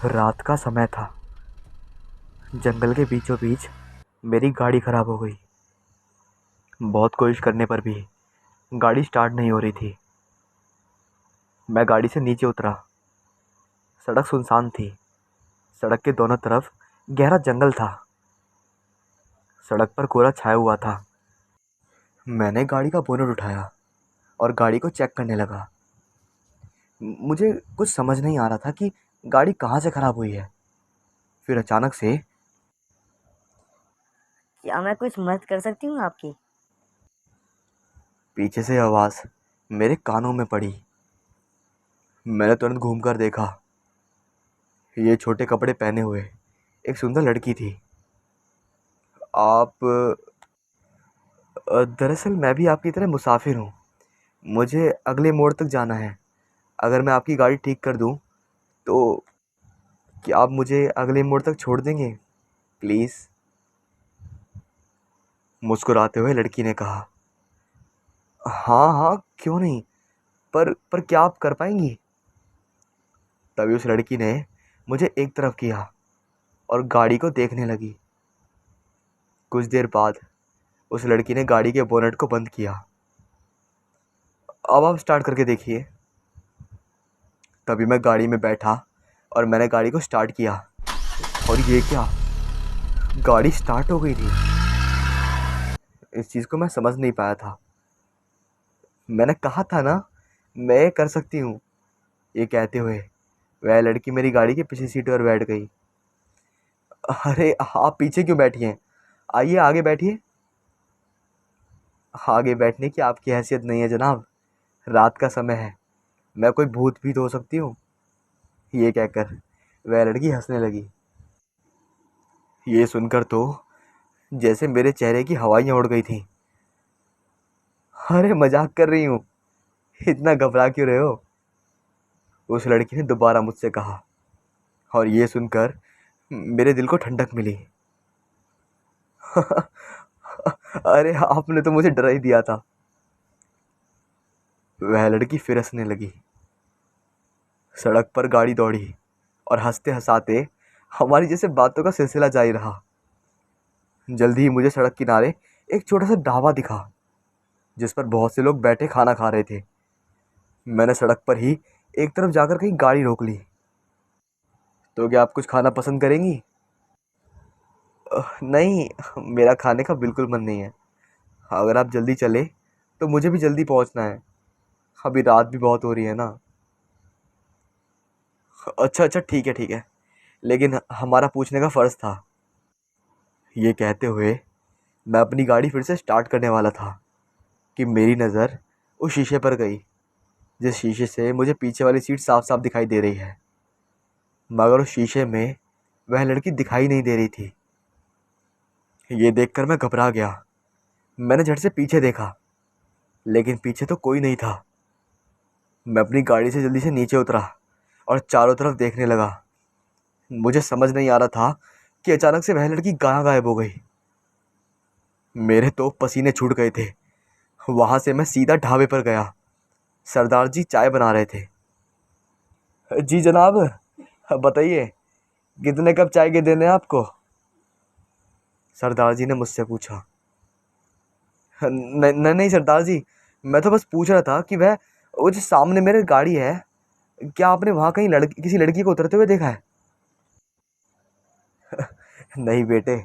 रात का समय था। जंगल के बीचों बीच मेरी गाड़ी खराब हो गई। बहुत कोशिश करने पर भी गाड़ी स्टार्ट नहीं हो रही थी। मैं गाड़ी से नीचे उतरा। सड़क सुनसान थी। सड़क के दोनों तरफ गहरा जंगल था। सड़क पर कोहरा छाया हुआ था। मैंने गाड़ी का बोनट उठाया और गाड़ी को चेक करने लगा। मुझे कुछ समझ नहीं आ रहा था कि गाड़ी कहाँ से खराब हुई है। फिर अचानक से क्या मैं कुछ मदद कर सकती हूँ आपकी? पीछे से आवाज़ मेरे कानों में पड़ी। मैंने तुरंत घूमकर देखा। ये छोटे कपड़े पहने हुए एक सुंदर लड़की थी। आप दरअसल मैं भी आपकी तरह मुसाफिर हूँ। मुझे अगले मोड़ तक जाना है। अगर मैं आपकी गाड़ी ठीक कर दूँ तो क्या आप मुझे अगले मोड़ तक छोड़ देंगे प्लीज़? मुस्कुराते हुए लड़की ने कहा। हाँ हाँ, क्यों नहीं। पर क्या आप कर पाएंगी? तभी उस लड़की ने मुझे एक तरफ किया और गाड़ी को देखने लगी। कुछ देर बाद उस लड़की ने गाड़ी के बोनट को बंद किया। अब आप स्टार्ट करके देखिए। तभी मैं गाड़ी में बैठा और मैंने गाड़ी को स्टार्ट किया। और ये क्या, गाड़ी स्टार्ट हो गई थी। इस चीज़ को मैं समझ नहीं पाया था। मैंने कहा था ना, मैं कर सकती हूँ। ये कहते हुए वह लड़की मेरी गाड़ी के पीछे सीट पर बैठ गई। अरे आप पीछे क्यों बैठी हैं? आइए आगे बैठिए। आगे बैठने की आपकी हैसियत नहीं है जनाब। रात का समय है। मैं कोई भूत भी तो हो सकती हूँ। ये कहकर वह लड़की हंसने लगी। ये सुनकर तो जैसे मेरे चेहरे की हवाइयाँ उड़ गई थीं। अरे मजाक कर रही हूँ, इतना घबरा क्यों रहे हो? उस लड़की ने दोबारा मुझसे कहा। और ये सुनकर मेरे दिल को ठंडक मिली। अरे आपने तो मुझे डरा ही दिया था। वह लड़की फिर हंसने लगी। सड़क पर गाड़ी दौड़ी और हंसते हंसाते हमारी जैसे बातों का सिलसिला जारी रहा। जल्दी ही मुझे सड़क किनारे एक छोटा सा ढाबा दिखा जिस पर बहुत से लोग बैठे खाना खा रहे थे। मैंने सड़क पर ही एक तरफ जाकर कहीं गाड़ी रोक ली। तो क्या आप कुछ खाना पसंद करेंगी? नहीं, मेरा खाने का बिल्कुल मन नहीं है। अगर आप जल्दी चले तो मुझे भी जल्दी पहुंचना है। अभी रात भी बहुत हो रही है ना। अच्छा अच्छा, ठीक है ठीक है, लेकिन हमारा पूछने का फ़र्ज़ था। ये कहते हुए मैं अपनी गाड़ी फिर से स्टार्ट करने वाला था कि मेरी नज़र उस शीशे पर गई जिस शीशे से मुझे पीछे वाली सीट साफ साफ दिखाई दे रही है। मगर उस शीशे में वह लड़की दिखाई नहीं दे रही थी। ये देखकर मैं घबरा गया। मैंने झट से पीछे देखा, लेकिन पीछे तो कोई नहीं था। मैं अपनी गाड़ी से जल्दी से नीचे उतरा और चारों तरफ देखने लगा। मुझे समझ नहीं आ रहा था कि अचानक से वह लड़की कहाँ गायब हो गई। मेरे तो पसीने छूट गए थे। वहां से मैं सीधा ढाबे पर गया। सरदार जी चाय बना रहे थे। जी जनाब, बताइए, कितने कप चाय के देने हैं आपको? सरदार जी ने मुझसे पूछा। नहीं नहीं नहीं सरदार जी, मैं तो बस पूछ रहा था कि वो जो सामने मेरे गाड़ी है, क्या आपने वहां कहीं किसी लड़की को उतरते हुए देखा है? नहीं बेटे,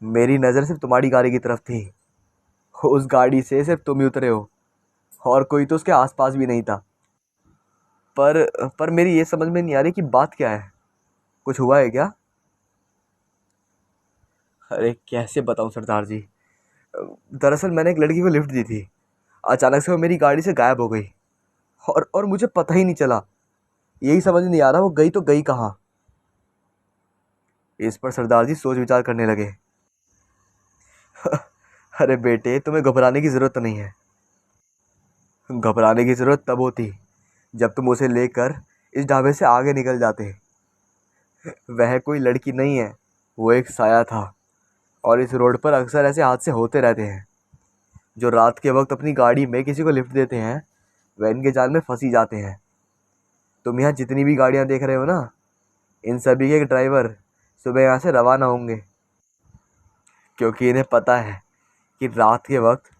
मेरी नज़र सिर्फ तुम्हारी गाड़ी की तरफ थी। उस गाड़ी से सिर्फ तुम ही उतरे हो और कोई तो उसके आसपास भी नहीं था। पर मेरी ये समझ में नहीं आ रही कि बात क्या है। कुछ हुआ है क्या? अरे कैसे बताऊं सरदार जी। दरअसल मैंने एक लड़की को लिफ्ट दी थी। अचानक से वो मेरी गाड़ी से गायब हो गई और मुझे पता ही नहीं चला। यही समझ नहीं आ रहा वो गई तो गई कहाँ। इस पर सरदार जी सोच विचार करने लगे। अरे बेटे, तुम्हें घबराने की ज़रूरत नहीं है। घबराने की ज़रूरत तब होती जब तुम उसे लेकर इस ढाबे से आगे निकल जाते। वह कोई लड़की नहीं है, वो एक साया था। और इस रोड पर अक्सर ऐसे हादसे होते रहते हैं। जो रात के वक्त अपनी गाड़ी में किसी को लिफ्ट देते हैं वह इनके जाल में फंसी जाते हैं। तुम यहाँ जितनी भी गाड़ियाँ देख रहे हो ना, इन सभी के ड्राइवर सुबह यहाँ से रवाना होंगे, क्योंकि इन्हें पता है कि रात के वक्त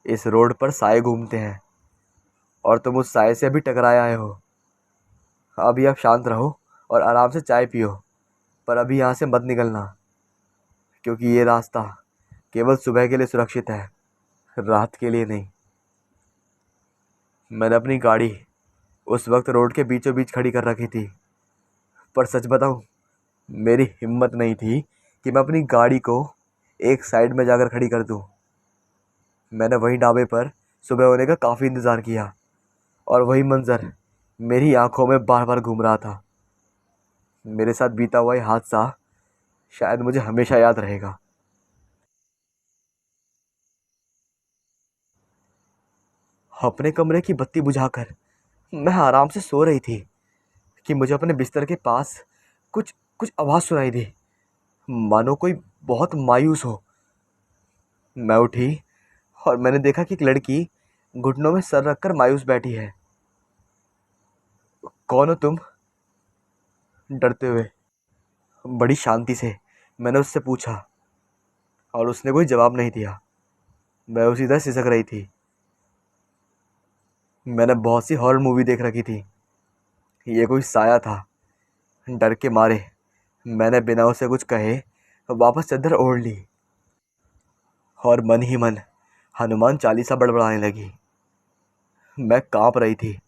इस रोड पर साए घूमते हैं और तुम उस साए से अभी टकराए आए हो। अभी आप शांत रहो और आराम से चाय पियो, पर अभी यहाँ से मत निकलना, क्योंकि ये रास्ता केवल सुबह के लिए सुरक्षित है, रात के लिए नहीं। मैंने अपनी गाड़ी उस वक्त रोड के बीचों बीच खड़ी कर रखी थी, पर सच बताऊं, मेरी हिम्मत नहीं थी कि मैं अपनी गाड़ी को एक साइड में जाकर खड़ी कर दूं। मैंने वही ढाबे पर सुबह होने का काफ़ी इंतज़ार किया और वही मंज़र मेरी आंखों में बार बार घूम रहा था। मेरे साथ बीता हुआ ये हादसा शायद मुझे हमेशा याद रहेगा। अपने कमरे की बत्ती बुझाकर मैं आराम से सो रही थी कि मुझे अपने बिस्तर के पास कुछ कुछ आवाज़ सुनाई दी, मानो कोई बहुत मायूस हो। मैं उठी और मैंने देखा कि एक लड़की घुटनों में सर रखकर मायूस बैठी है। कौन हो तुम? डरते हुए बड़ी शांति से मैंने उससे पूछा, और उसने कोई जवाब नहीं दिया। मैं उसी तरह सिसक रही थी। मैंने बहुत सी हॉरर मूवी देख रखी थी, ये कोई साया था। डर के मारे मैंने बिना उसे कुछ कहे वापस चादर ओढ़ ली और मन ही मन हनुमान चालीसा बड़बड़ाने लगी। मैं कांप रही थी।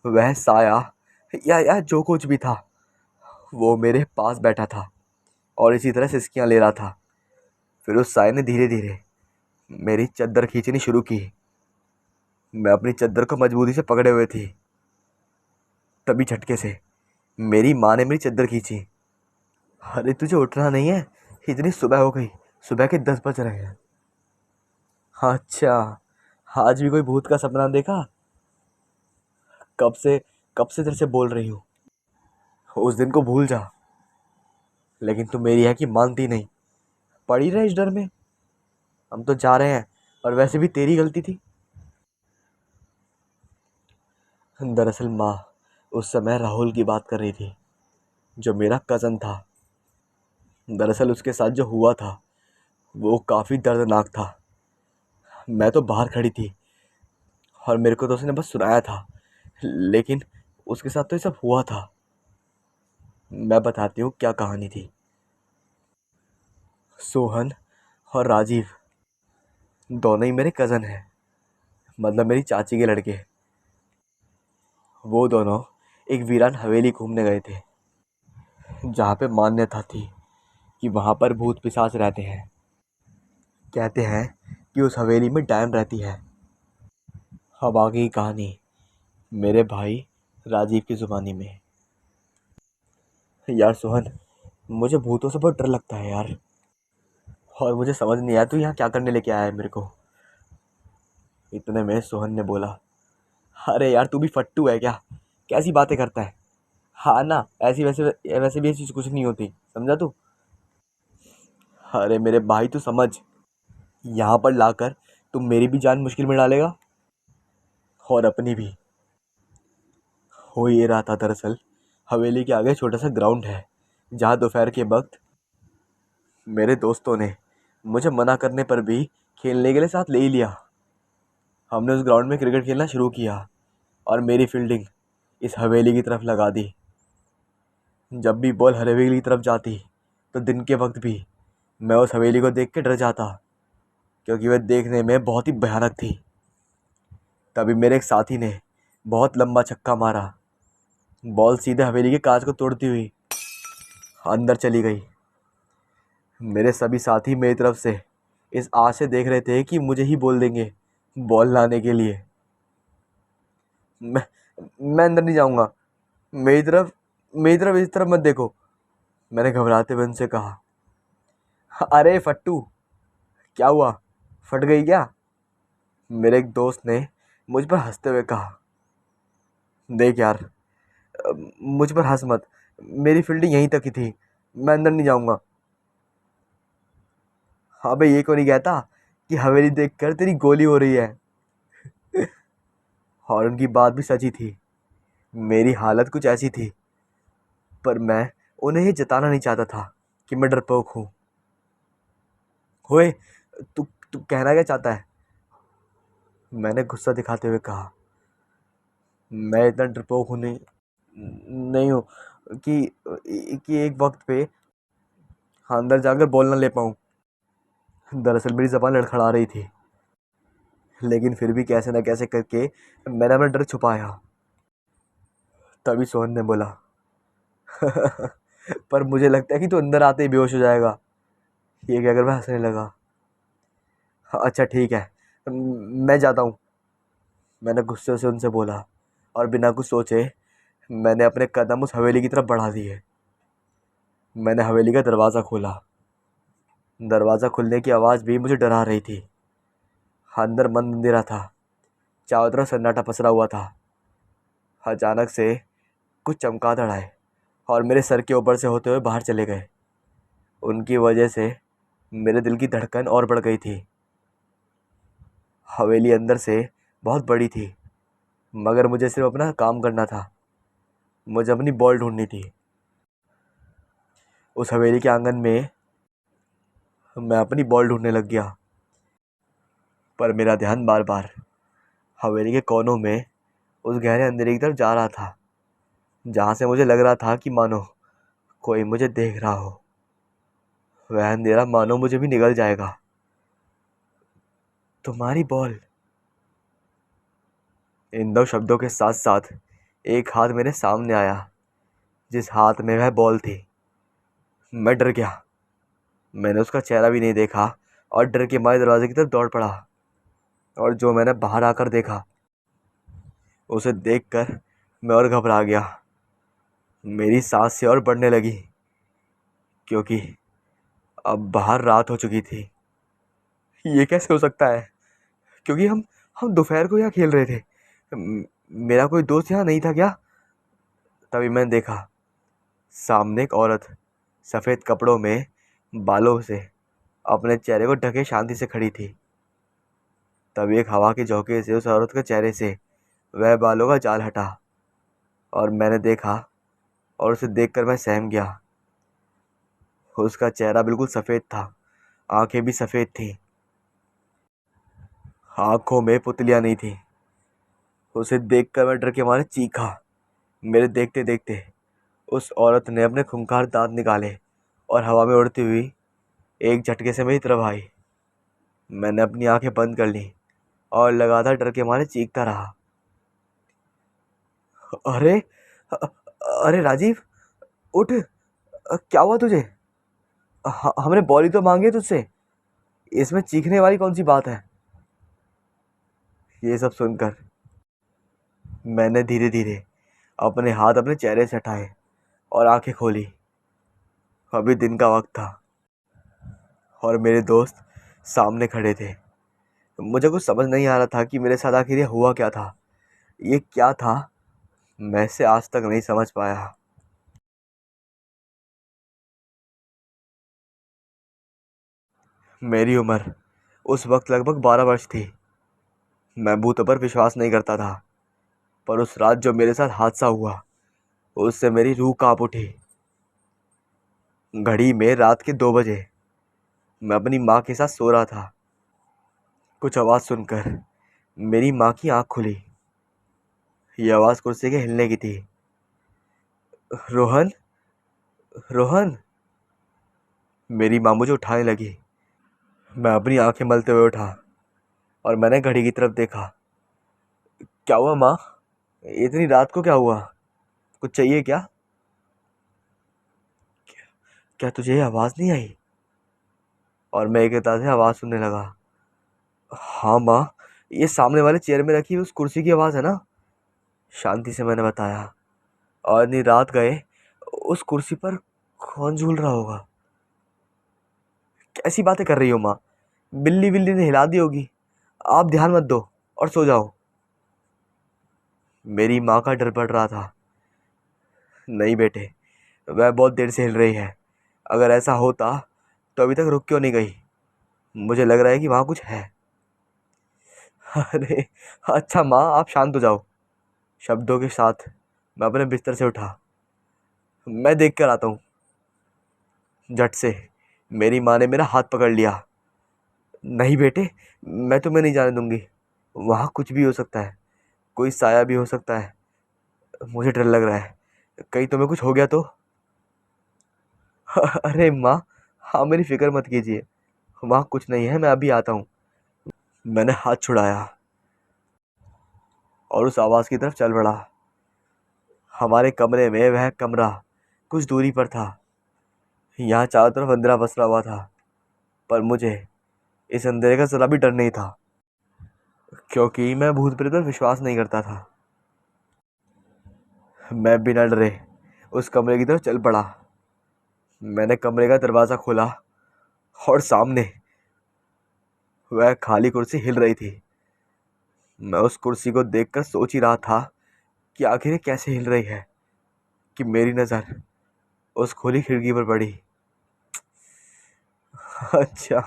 वह साया या जो कुछ भी था, वो मेरे पास बैठा था और इसी तरह सिसकियां ले रहा था। फिर उस साय ने धीरे धीरे मेरी चद्दर खींचनी शुरू की। मैं अपनी चद्दर को मजबूती से पकड़े हुए थी। तभी झटके से मेरी माँ ने मेरी चद्दर खींची। अरे तुझे उठना नहीं है? इतनी सुबह हो गई, सुबह के 10 बज रहे हैं। अच्छा, आज भी कोई भूत का सपना देखा? कब से कब से तेरे से बोल रही हूँ, उस दिन को भूल जा। लेकिन तू मेरी है कि मानती नहीं, पड़ी रहे इस डर में। हम तो जा रहे हैं, और वैसे भी तेरी गलती थी। दरअसल माँ उस समय राहुल की बात कर रही थी, जो मेरा कज़न था। दरअसल उसके साथ जो हुआ था वो काफ़ी दर्दनाक था। मैं तो बाहर खड़ी थी और मेरे को तो उसने बस सुनाया था, लेकिन उसके साथ तो ये सब हुआ था। मैं बताती हूँ क्या कहानी थी। सोहन और राजीव दोनों ही मेरे कज़न हैं, मतलब मेरी चाची के लड़के। वो दोनों एक वीरान हवेली घूमने गए थे, जहाँ पे मान्यता थी कि वहाँ पर भूत पिशाच रहते हैं। कहते हैं कि उस हवेली में डायन रहती है। अब आगे की कहानी मेरे भाई राजीव की ज़ुबानी में। यार सोहन, मुझे भूतों से बहुत डर लगता है यार, और मुझे समझ नहीं आया तू यहाँ क्या करने लेके आया है मेरे को। इतने में सोहन ने बोला, अरे यार तू भी फट्टू है क्या? कैसी बातें करता है? हाँ ना, ऐसी वैसे वैसे भी ये चीज़ कुछ नहीं होती, समझा तू? अरे मेरे भाई तू समझ, यहाँ पर लाकर तुम मेरी भी जान मुश्किल में डालेगा और अपनी भी। हो ये रहा था, दरअसल हवेली के आगे छोटा सा ग्राउंड है, जहाँ दोपहर के वक्त मेरे दोस्तों ने मुझे मना करने पर भी खेलने के लिए साथ ले ही लिया। हमने उस ग्राउंड में क्रिकेट खेलना शुरू किया और मेरी फील्डिंग इस हवेली की तरफ लगा दी। जब भी बॉल हवेली की तरफ जाती, तो दिन के वक्त भी मैं उस हवेली को देख के डर जाता, क्योंकि वह देखने में बहुत ही भयानक थी। तभी मेरे एक साथी ने बहुत लंबा छक्का मारा। बॉल सीधे हवेली के कांच को तोड़ती हुई अंदर चली गई। मेरे सभी साथी मेरी तरफ से इस आस से देख रहे थे कि मुझे ही बोल देंगे बॉल लाने के लिए। मैं मैं अंदर नहीं जाऊंगा, मेरी तरफ इस तरफ मत देखो, मैंने घबराते हुए उनसे कहा। अरे फट्टू, क्या हुआ, फट गई क्या? मेरे एक दोस्त ने मुझ पर हंसते हुए कहा। देख यार, मुझ पर हंस मत, मेरी फील्डिंग यहीं तक ही थी, मैं अंदर नहीं जाऊंगा। हाँ भाई, ये क्यों नहीं कहता कि हवेली देखकर तेरी गोली हो रही है? और उनकी बात भी सची थी। मेरी हालत कुछ ऐसी थी पर मैं उन्हें ये जताना नहीं चाहता था कि मैं डरपोक हूँ। होए, तू तू कहना क्या चाहता है? मैंने गुस्सा दिखाते हुए कहा। मैं इतना डरपोक हूँ नहीं, नहीं हूँ कि एक वक्त पे अंदर जाकर बोल ना ले पाऊँ। दरअसल मेरी ज़बान लड़खड़ा रही थी, लेकिन फिर भी कैसे ना कैसे करके मैंने अपना डर छुपाया। तभी सोहन ने बोला, पर मुझे लगता है कि तू अंदर आते ही बेहोश हो जाएगा। ये कहकर मैं हंसने लगा। "हाँ, अच्छा ठीक है, मैं जाता हूँ।" मैंने गुस्से से उनसे बोला, और बिना कुछ सोचे मैंने अपने कदम उस हवेली की तरफ बढ़ा दिए। मैंने हवेली का दरवाज़ा खोला। दरवाज़ा खुलने की आवाज़ भी मुझे डरा रही थी। अंदर मंद अंधेरा था, चारों तरफ सन्नाटा पसरा हुआ था। अचानक से कुछ चमगादड़ आए और मेरे सर के ऊपर से होते हुए बाहर चले गए। उनकी वजह से मेरे दिल की धड़कन और बढ़ गई थी। हवेली अंदर से बहुत बड़ी थी, मगर मुझे सिर्फ अपना काम करना था। मुझे अपनी बॉल ढूंढनी थी। उस हवेली के आंगन में मैं अपनी बॉल ढूंढने लग गया, पर मेरा ध्यान बार बार हवेली के कोनों में उस गहरे अंधेरे की तरफ जा रहा था, जहाँ से मुझे लग रहा था कि मानो कोई मुझे देख रहा हो। वह अंधेरा मानो मुझे भी निगल जाएगा। तुम्हारी बॉल, इन दो शब्दों के साथ साथ एक हाथ मेरे सामने आया, जिस हाथ में वह बॉल थी। मैं डर गया। मैंने उसका चेहरा भी नहीं देखा और डर के मारे दरवाजे की तरफ दौड़ पड़ा। और जो मैंने बाहर आकर देखा, उसे देखकर मैं और घबरा गया। मेरी सांसें और बढ़ने लगी, क्योंकि अब बाहर रात हो चुकी थी। ये कैसे हो सकता है? क्योंकि हम दोपहर को यहाँ खेल रहे थे। मेरा कोई दोस्त यहाँ नहीं था क्या? तभी मैंने देखा, सामने एक औरत सफ़ेद कपड़ों में बालों से अपने चेहरे को ढके शांति से खड़ी थी। तभी एक हवा के झोंके से उस औरत के चेहरे से वह बालों का जाल हटा, और मैंने देखा, और उसे देखकर मैं सहम गया। उसका चेहरा बिल्कुल सफ़ेद था, आंखें भी सफ़ेद थीं। आंखों में पुतलियाँ नहीं थी। उसे देखकर मैं डर के मारे चीखा। मेरे देखते देखते उस औरत ने अपने खूंखार दांत निकाले और हवा में उड़ती हुई एक झटके से मेरी तरफ आई। मैंने अपनी आंखें बंद कर ली और लगातार डर के मारे चीखता रहा। अरे, अ- अरे राजीव, उठ। क्या हुआ तुझे? हमने बॉल ही तो मांगी है तुझसे। इसमें चीखने वाली कौन सी बात है? ये सब सुनकर मैंने धीरे धीरे अपने हाथ अपने चेहरे से हटाए और आंखें खोली। अभी दिन का वक्त था और मेरे दोस्त सामने खड़े थे। मुझे कुछ समझ नहीं आ रहा था कि मेरे साथ आखिर ये हुआ क्या था। ये क्या था, मैं इसे आज तक नहीं समझ पाया। मेरी उम्र उस वक्त लगभग 12 वर्ष थी। मैं भूतों पर विश्वास नहीं करता था, पर उस रात जो मेरे साथ हादसा हुआ, उससे मेरी रूह कांप उठी। घड़ी में रात के 2 बजे मैं अपनी माँ के साथ सो रहा था। कुछ आवाज़ सुनकर मेरी माँ की आँख खुली। ये आवाज़ कुर्सी के हिलने की थी। रोहन, रोहन। मेरी माँ मुझे उठाने लगी। मैं अपनी आंखें मलते हुए उठा और मैंने घड़ी की तरफ देखा। क्या हुआ माँ? इतनी रात को क्या हुआ? कुछ चाहिए क्या? क्या तुझे ये आवाज़ नहीं आई? और मैं एक से आवाज़ सुनने लगा। हाँ माँ, ये सामने वाले चेयर में रखी उस कुर्सी की आवाज़ है ना? शांति से मैंने बताया। और इतनी रात गए उस कुर्सी पर कौन झूल रहा होगा? कैसी बातें कर रही हो माँ? बिल्ली बिल्ली ने हिला दी होगी। आप ध्यान मत दो और सो जाओ। मेरी माँ का डर बढ़ रहा था। नहीं बेटे, वह बहुत देर से हिल रही है। अगर ऐसा होता तो अभी तक रुक क्यों नहीं गई? मुझे लग रहा है कि वहाँ कुछ है। अरे, अच्छा माँ, आप शांत हो जाओ। शब्दों के साथ मैं अपने बिस्तर से उठा मैं देख कर आता हूँ। झट से मेरी माँ ने मेरा हाथ पकड़ लिया। नहीं बेटे, मैं तुम्हें नहीं जाने दूंगी। वहाँ कुछ भी हो सकता है, कोई साया भी हो सकता है। मुझे डर लग रहा है, कहीं तुम्हें कुछ हो गया तो। अरे माँ, हाँ मेरी फिक्र मत कीजिए, वहाँ कुछ नहीं है, मैं अभी आता हूँ। मैंने हाथ छुड़ाया और उस आवाज़ की तरफ चल बढ़ा। हमारे कमरे में वह कमरा कुछ दूरी पर था। यहाँ चारों तरफ अंधेरा पसरा हुआ था, पर मुझे इस अंधेरे का जरा भी डर नहीं था, क्योंकि मैं भूत प्रेत पर विश्वास नहीं करता था। मैं बिना डरे उस कमरे की तरफ चल पड़ा। मैंने कमरे का दरवाज़ा खोला और सामने वह खाली कुर्सी हिल रही थी। मैं उस कुर्सी को देखकर सोच ही रहा था कि आखिर ये कैसे हिल रही है, कि मेरी नज़र उस खुली खिड़की पर पड़ी। अच्छा,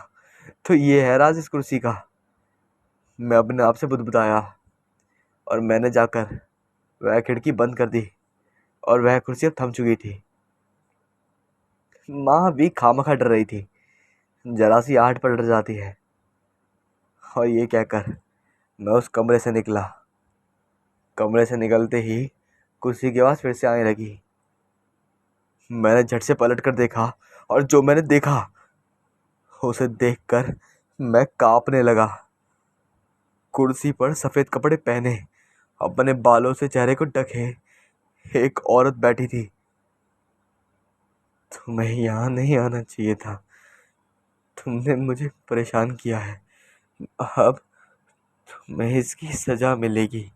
तो ये है राज इस कुर्सी का। मैं अपने आप से बुदबुदाया और मैंने जाकर वह खिड़की बंद कर दी और वह कुर्सी अब थम चुकी थी। माँ भी खामखा डर रही थी, जरा सी आहट पर डर जाती है। और ये कहकर मैं उस कमरे से निकला। कमरे से निकलते ही कुर्सी की आवाज़ फिर से आने लगी। मैंने झट से पलट कर देखा, और जो मैंने देखा उसे देखकर मैं कांपने लगा। कुर्सी पर सफ़ेद कपड़े पहने, अपने बालों से चेहरे को ढके एक औरत बैठी थी। तुम्हें यहाँ नहीं आना चाहिए था, तुमने मुझे परेशान किया है, अब तुम्हें इसकी सज़ा मिलेगी।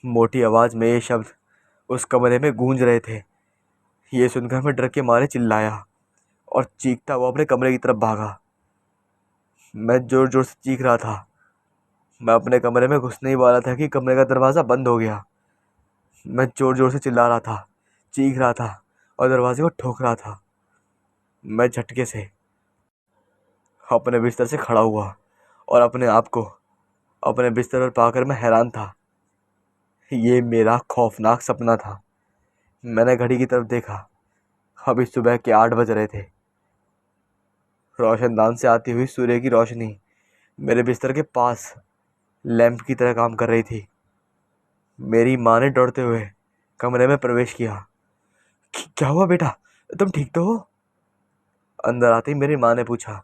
मोटी आवाज़ में ये शब्द उस कमरे में गूंज रहे थे। ये सुनकर मैं डर के मारे चिल्लाया और चीखता हुआ अपने कमरे की तरफ भागा। मैं जोर जोर से चीख रहा था। मैं अपने कमरे में घुसने ही वाला था कि कमरे का दरवाज़ा बंद हो गया। मैं जोर जोर से चिल्ला रहा था, चीख रहा था और दरवाजे को ठोक रहा था। मैं झटके से अपने बिस्तर से खड़ा हुआ और अपने आप को अपने बिस्तर पर पाकर मैं हैरान था। ये मेरा खौफनाक सपना था। मैंने घड़ी की तरफ देखा। अभी सुबह के 8 बज रहे थे। रोशनदान से आती हुई सूर्य की रोशनी मेरे बिस्तर के पास लैंप की तरह काम कर रही थी। मेरी माँ ने दौड़ते हुए कमरे में प्रवेश किया। क्या हुआ बेटा, तुम ठीक तो हो?" अंदर आते ही मेरी माँ ने पूछा।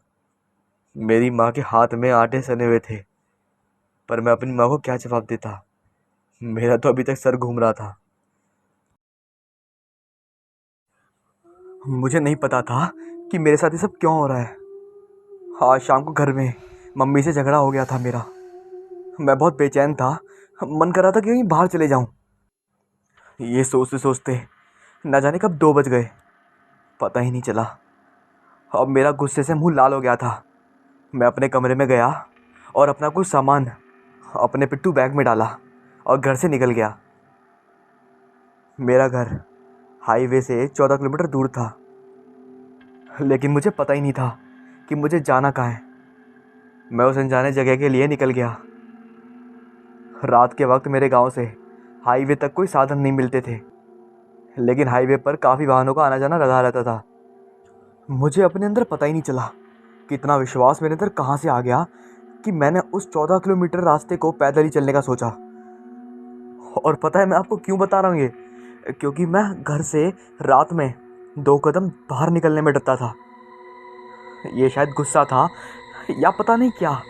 मेरी माँ के हाथ में आटे सने हुए थे, पर मैं अपनी माँ को क्या जवाब देता। मेरा तो अभी तक सर घूम रहा था। मुझे नहीं पता था कि मेरे साथ ये सब क्यों हो रहा है। आज शाम को घर में मम्मी से झगड़ा हो गया था मेरा। मैं बहुत बेचैन था, मन कर रहा था कि कहीं बाहर चले जाऊं। ये सोचते सोचते न जाने कब 2 बज गए, पता ही नहीं चला। अब मेरा गुस्से से मुंह लाल हो गया था। मैं अपने कमरे में गया और अपना कुछ सामान अपने पिट्ठू बैग में डाला और घर से निकल गया। मेरा घर हाईवे से 14 किलोमीटर दूर था, लेकिन मुझे पता ही नहीं था कि मुझे जाना कहाँ है। मैं उस अनजाने जगह के लिए निकल गया। रात के वक्त मेरे गांव से हाईवे तक कोई साधन नहीं मिलते थे, लेकिन हाईवे पर काफ़ी वाहनों का आना जाना लगा रहता था। मुझे अपने अंदर पता ही नहीं चला कि इतना विश्वास मेरे अंदर कहाँ से आ गया कि मैंने उस 14 किलोमीटर रास्ते को पैदल ही चलने का सोचा। और पता है मैं आपको क्यों बता रहा हूँ ये, क्योंकि मैं घर से रात में 2 कदम बाहर निकलने में डरता था। ये शायद गुस्सा था या पता नहीं क्या,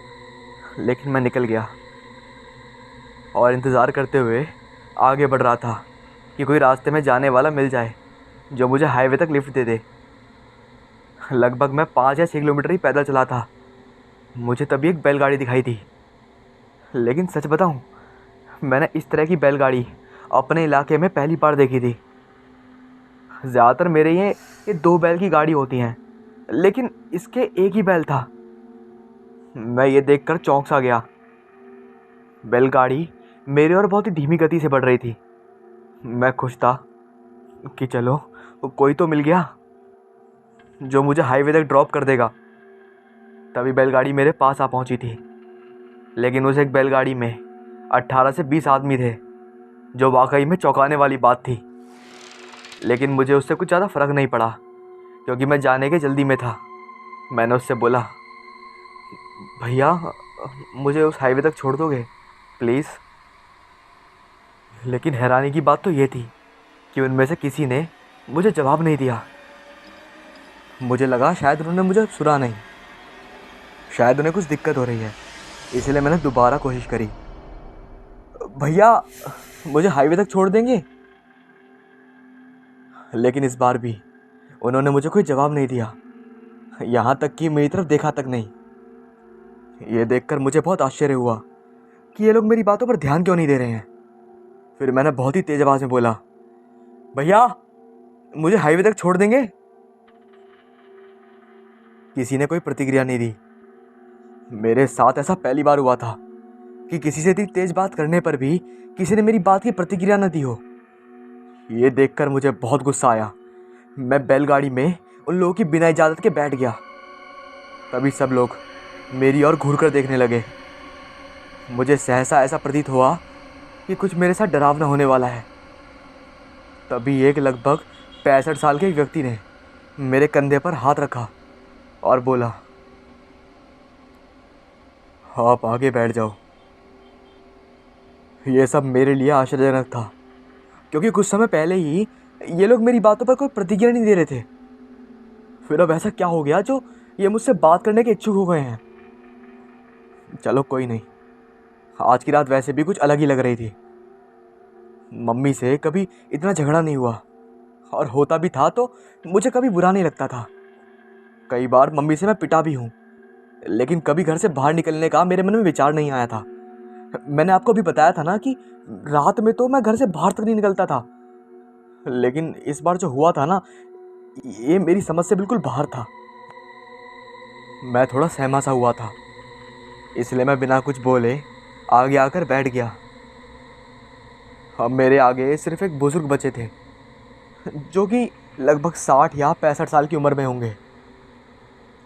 लेकिन मैं निकल गया और इंतज़ार करते हुए आगे बढ़ रहा था कि कोई रास्ते में जाने वाला मिल जाए जो मुझे हाईवे तक लिफ्ट दे दे। लगभग मैं 5 या 6 किलोमीटर ही पैदल चला था। मुझे तभी एक बैलगाड़ी दिखाई दी। लेकिन सच बताऊं, मैंने इस तरह की बैलगाड़ी अपने इलाके में पहली बार देखी थी। ज़्यादातर मेरे ये 2 बैल की गाड़ी होती हैं, लेकिन इसके एक ही बैल था। मैं ये देखकर चौंक सा गया। बैलगाड़ी मेरी ओर बहुत ही धीमी गति से बढ़ रही थी। मैं खुश था कि चलो कोई तो मिल गया जो मुझे हाईवे तक ड्रॉप कर देगा। तभी बैलगाड़ी मेरे पास आ पहुंची थी, लेकिन उस एक बैलगाड़ी में 18 से 20 आदमी थे, जो वाकई में चौंकाने वाली बात थी। लेकिन मुझे उससे कुछ ज़्यादा फ़र्क नहीं पड़ा क्योंकि मैं जाने के जल्दी में था। मैंने उससे बोला, भैया मुझे उस हाईवे तक छोड़ दोगे प्लीज़। लेकिन हैरानी की बात तो ये थी कि उनमें से किसी ने मुझे जवाब नहीं दिया। मुझे लगा शायद उन्होंने मुझे सुना नहीं, शायद उन्हें कुछ दिक्कत हो रही है, इसलिए मैंने दोबारा कोशिश करी। भैया मुझे हाईवे तक छोड़ देंगे? लेकिन इस बार भी उन्होंने मुझे कोई जवाब नहीं दिया, यहाँ तक कि मेरी तरफ देखा तक नहीं। ये देखकर मुझे बहुत आश्चर्य हुआ कि ये लोग मेरी बातों पर ध्यान क्यों नहीं दे रहे हैं। फिर मैंने बहुत ही तेज आवाज़ में बोला, भैया मुझे हाईवे तक छोड़ देंगे? किसी ने कोई प्रतिक्रिया नहीं दी। मेरे साथ ऐसा पहली बार हुआ था कि किसी से इतनी तेज बात करने पर भी किसी ने मेरी बात की प्रतिक्रिया न दी हो। ये देखकर मुझे बहुत गुस्सा आया। मैं बैलगाड़ी में उन लोगों की बिना इजाज़त के बैठ गया। तभी सब लोग मेरी ओर घूर कर देखने लगे। मुझे सहसा ऐसा प्रतीत हुआ कि कुछ मेरे साथ डरावना होने वाला है। तभी एक लगभग 65 साल के एक व्यक्ति ने मेरे कंधे पर हाथ रखा और बोला, आप आगे बैठ जाओ। ये सब मेरे लिए आश्चर्यजनक था क्योंकि कुछ समय पहले ही ये लोग मेरी बातों पर कोई प्रतिक्रिया नहीं दे रहे थे। फिर अब ऐसा क्या हो गया जो ये मुझसे बात करने के इच्छुक हो गए हैं? चलो कोई नहीं, आज की रात वैसे भी कुछ अलग ही लग रही थी। मम्मी से कभी इतना झगड़ा नहीं हुआ, और होता भी था तो मुझे कभी बुरा नहीं लगता था। कई बार मम्मी से मैं पिटा भी हूँ, लेकिन कभी घर से बाहर निकलने का मेरे मन में विचार नहीं आया था। मैंने आपको भी बताया था ना कि रात में तो मैं घर से बाहर तक नहीं निकलता था। लेकिन इस बार जो हुआ था ना, ये मेरी समझ से बिल्कुल बाहर था। मैं थोड़ा सहमा सा हुआ था, इसलिए मैं बिना कुछ बोले आगे आकर बैठ गया। अब मेरे आगे सिर्फ एक बुजुर्ग बच्चे थे जो कि लगभग 60 या 65 साल की उम्र में होंगे,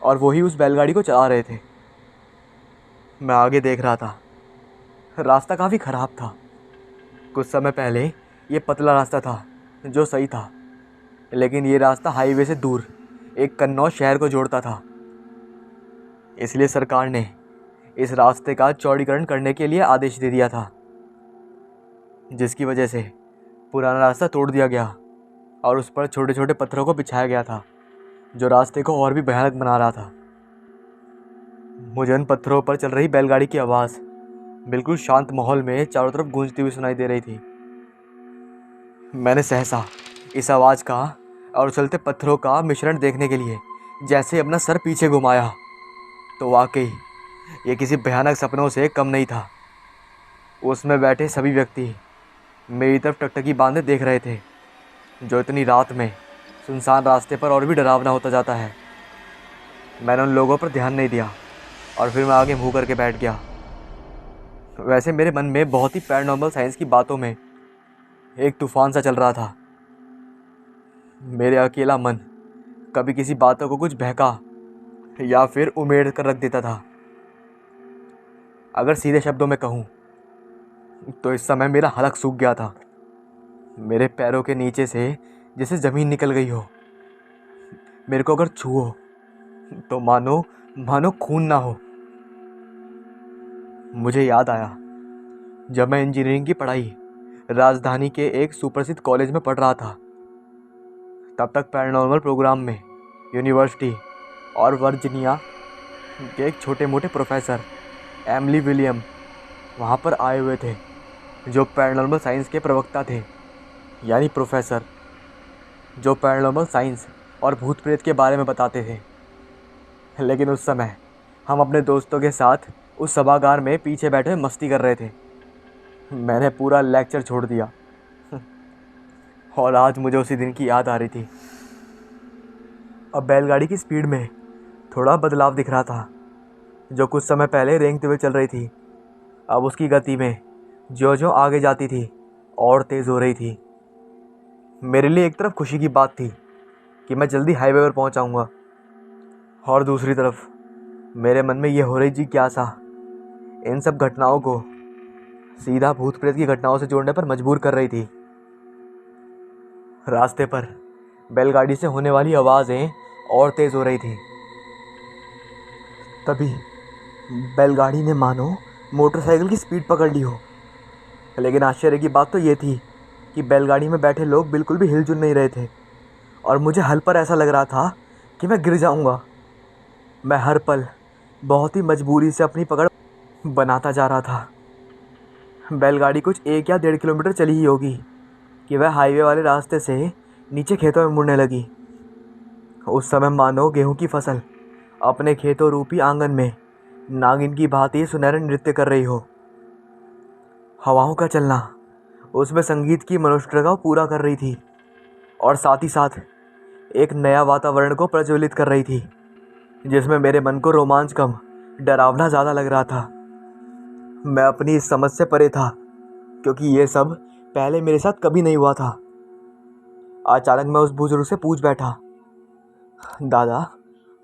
और वही उस बैलगाड़ी को चला रहे थे। मैं आगे देख रहा था। रास्ता काफ़ी ख़राब था। कुछ समय पहले ये पतला रास्ता था जो सही था, लेकिन ये रास्ता हाईवे से दूर एक कन्नौज शहर को जोड़ता था। इसलिए सरकार ने इस रास्ते का चौड़ीकरण करने के लिए आदेश दे दिया था, जिसकी वजह से पुराना रास्ता तोड़ दिया गया और उस पर छोटे छोटे पत्थरों को बिछाया गया था, जो रास्ते को और भी भयानक बना रहा था। मुझे उन पत्थरों पर चल रही बैलगाड़ी की आवाज़ बिल्कुल शांत माहौल में चारों तरफ गूंजती हुई सुनाई दे रही थी। मैंने सहसा इस आवाज़ का और उछलते पत्थरों का मिश्रण देखने के लिए जैसे अपना सर पीछे घुमाया, तो वाकई ये किसी भयानक सपनों से कम नहीं था। उसमें बैठे सभी व्यक्ति मेरी तरफ टकटकी बांधे देख रहे थे, जो इतनी रात में सुनसान रास्ते पर और भी डरावना होता जाता है। मैंने उन लोगों पर ध्यान नहीं दिया और फिर मैं आगे मुँह करके बैठ गया। वैसे मेरे मन में बहुत ही पैरानॉर्मल साइंस की बातों में एक तूफान सा चल रहा था। मेरे अकेला मन कभी किसी बातों को कुछ बहका या फिर उमेड़ कर रख देता था। अगर सीधे शब्दों में कहूँ तो इस समय मेरा हलक सूख गया था। मेरे पैरों के नीचे से जैसे ज़मीन निकल गई हो। मेरे को अगर छुओ तो मानो मानो खून ना हो। मुझे याद आया जब मैं इंजीनियरिंग की पढ़ाई राजधानी के एक सुप्रसिद्ध कॉलेज में पढ़ रहा था। तब तक पैरानॉर्मल प्रोग्राम में यूनिवर्सिटी और वर्जीनिया के एक छोटे मोटे प्रोफेसर एमिली विलियम वहाँ पर आए हुए थे, जो पैरानॉर्मल साइंस के प्रवक्ता थे, यानी प्रोफेसर जो पैरानॉर्मल साइंस और भूत प्रेत के बारे में बताते थे। लेकिन उस समय हम अपने दोस्तों के साथ उस सभागार में पीछे बैठे मस्ती कर रहे थे। मैंने पूरा लेक्चर छोड़ दिया और आज मुझे उसी दिन की याद आ रही थी। अब बैलगाड़ी की स्पीड में थोड़ा बदलाव दिख रहा था। जो कुछ समय पहले रेंगते हुए चल रही थी, अब उसकी गति में जो जो आगे जाती थी और तेज़ हो रही थी। मेरे लिए एक तरफ खुशी की बात थी कि मैं जल्दी हाईवे पर पहुंच जाऊंगा, और दूसरी तरफ मेरे मन में ये हो रही जिज्ञासा इन सब घटनाओं को सीधा भूत प्रेत की घटनाओं से जोड़ने पर मजबूर कर रही थी। रास्ते पर बैलगाड़ी से होने वाली आवाज़ें और तेज़ हो रही थी। तभी बैलगाड़ी ने मानो मोटरसाइकिल की स्पीड पकड़ ली हो। लेकिन आश्चर्य की बात तो ये थी कि बैलगाड़ी में बैठे लोग बिल्कुल भी हिलजुल नहीं रहे थे और मुझे हर पल ऐसा लग रहा था कि मैं गिर जाऊंगा। मैं हर पल बहुत ही मजबूरी से अपनी पकड़ बनाता जा रहा था। बैलगाड़ी कुछ 1 या 1.5 किलोमीटर चली ही होगी कि वह हाईवे वाले रास्ते से नीचे खेतों में मुड़ने लगी। उस समय मानो गेहूं की फसल अपने खेतों रूपी आंगन में नागिन की भांति सुनहरे नृत्य कर रही हो। हवाओं का चलना उसमें संगीत की मनुष्यता को पूरा कर रही थी और साथ ही साथ एक नया वातावरण को प्रज्वलित कर रही थी, जिसमें मेरे मन को रोमांच कम डरावना ज़्यादा लग रहा था। मैं अपनी इस समझ से परे था, क्योंकि ये सब पहले मेरे साथ कभी नहीं हुआ था। अचानक मैं उस बुजुर्ग से पूछ बैठा, दादा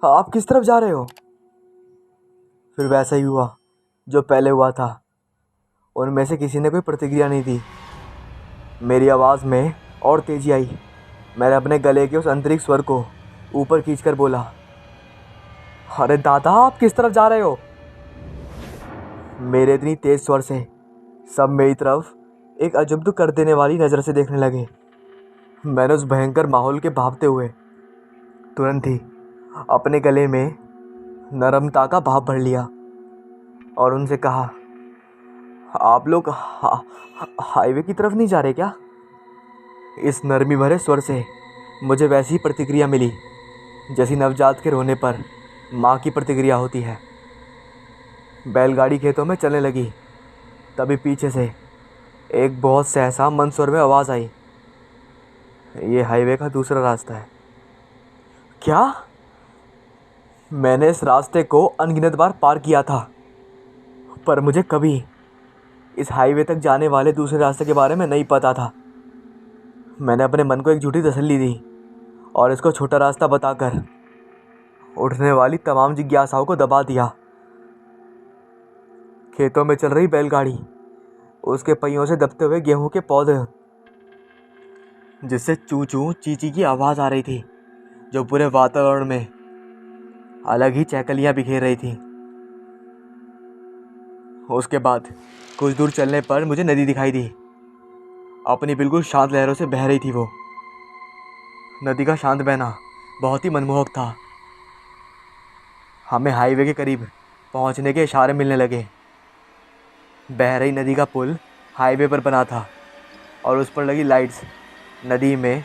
आप किस तरफ जा रहे हो? फिर वैसा ही हुआ जो पहले हुआ था। उनमें से किसी ने कोई प्रतिक्रिया नहीं दी। मेरी आवाज़ में और तेजी आई। मैंने अपने गले के उस आंतरिक स्वर को ऊपर खींचकर बोला, अरे दादा आप किस तरफ जा रहे हो? मेरे इतनी तेज स्वर से सब मेरी तरफ एक अजब कर देने वाली नज़र से देखने लगे। मैंने उस भयंकर माहौल के भांपते हुए तुरंत ही अपने गले में नरमता का भाव भर लिया और उनसे कहा, आप लोग हाईवे की तरफ नहीं जा रहे क्या? इस नरमी भरे स्वर से मुझे वैसी ही प्रतिक्रिया मिली जैसी नवजात के रोने पर माँ की प्रतिक्रिया होती है। बैलगाड़ी खेतों में चलने लगी। तभी पीछे से एक बहुत सहसा मंद स्वर में आवाज़ आई, ये हाईवे का दूसरा रास्ता है। क्या? मैंने इस रास्ते को अनगिनत बार पार किया था, पर मुझे कभी इस हाईवे तक जाने वाले दूसरे रास्ते के बारे में नहीं पता था। मैंने अपने मन को एक झूठी तसल्ली दी और इसको छोटा रास्ता बताकर उठने वाली तमाम जिज्ञासाओं को दबा दिया। खेतों में चल रही बैलगाड़ी, उसके पहियों से दबते हुए गेहूं के पौधे, जिससे चू चू चींची की आवाज़ आ रही थी, जो पूरे वातावरण में अलग ही चहकलियाँ बिखेर रही थी। उसके बाद कुछ दूर चलने पर मुझे नदी दिखाई दी। अपनी बिल्कुल शांत लहरों से बह रही थी वो। नदी का शांत बहना बहुत ही मनमोहक था। हमें हाईवे के करीब पहुंचने के इशारे मिलने लगे। बह रही नदी का पुल हाईवे पर बना था और उस पर लगी लाइट्स नदी में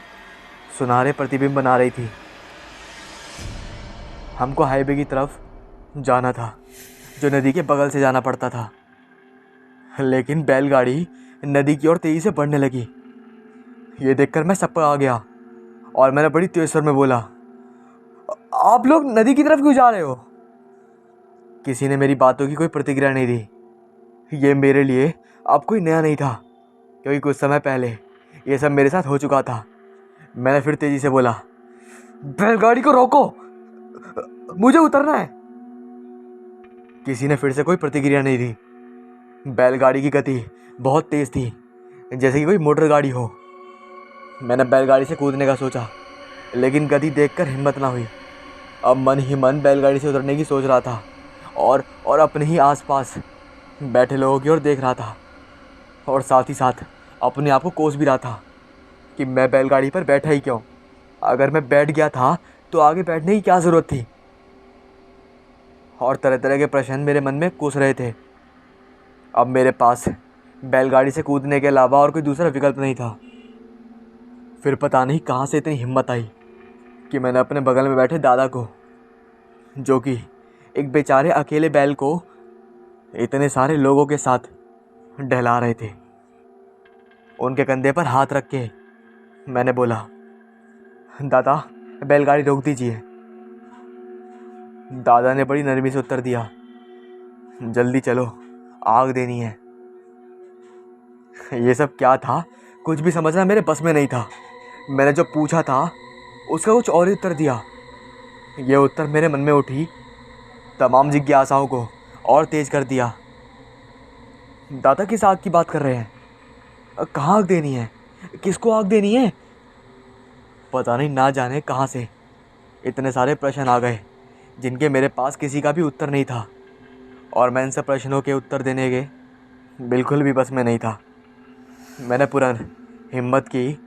सुनहरे प्रतिबिंब बना रही थी। हमको हाईवे की तरफ जाना था, जो नदी के बगल से जाना पड़ता था। लेकिन बैलगाड़ी नदी की ओर तेजी से बढ़ने लगी। ये देखकर मैं सब पर आ गया और मैंने बड़ी तेज स्वर में बोला, आप लोग नदी की तरफ क्यों जा रहे हो? किसी ने मेरी बातों की कोई प्रतिक्रिया नहीं दी। ये मेरे लिए अब कोई नया नहीं था, क्योंकि कुछ समय पहले ये सब मेरे साथ हो चुका था। मैंने फिर तेजी से बोला, बैलगाड़ी को रोको, मुझे उतरना है। किसी ने फिर से कोई प्रतिक्रिया नहीं दी। बैलगाड़ी की गति बहुत तेज थी, जैसे कि कोई मोटर गाड़ी हो। मैंने बैलगाड़ी से कूदने का सोचा, लेकिन गति देखकर हिम्मत ना हुई। अब मन ही मन बैलगाड़ी से उतरने की सोच रहा था और अपने ही आसपास बैठे लोगों की ओर देख रहा था और साथ ही साथ अपने आप को कोस भी रहा था कि मैं बैलगाड़ी पर बैठा ही क्यों। अगर मैं बैठ गया था तो आगे बैठने की क्या ज़रूरत थी। और तरह तरह के प्रश्न मेरे मन में कूस रहे थे। अब मेरे पास बैलगाड़ी से कूदने के अलावा और कोई दूसरा विकल्प नहीं था। फिर पता नहीं कहाँ से इतनी हिम्मत आई कि मैंने अपने बगल में बैठे दादा को, जो कि एक बेचारे अकेले बैल को इतने सारे लोगों के साथ डहला रहे थे, उनके कंधे पर हाथ रख के मैंने बोला, दादा बैलगाड़ी रोक दीजिए। दादा ने बड़ी नरमी से उत्तर दिया, जल्दी चलो, आग देनी है। ये सब क्या था, कुछ भी समझना मेरे बस में नहीं था। मैंने जो पूछा था उसका कुछ और ही उत्तर दिया। ये उत्तर मेरे मन में उठी तमाम जिज्ञासाओं को और तेज कर दिया। दादा किस आग की बात कर रहे हैं? कहाँ आग देनी है? किसको आग देनी है? पता नहीं ना जाने कहाँ से इतने सारे प्रश्न आ गए जिनके मेरे पास किसी का भी उत्तर नहीं था, और मैं इन सब प्रश्नों के उत्तर देने के बिल्कुल भी बस में नहीं था। मैंने तुरंत हिम्मत की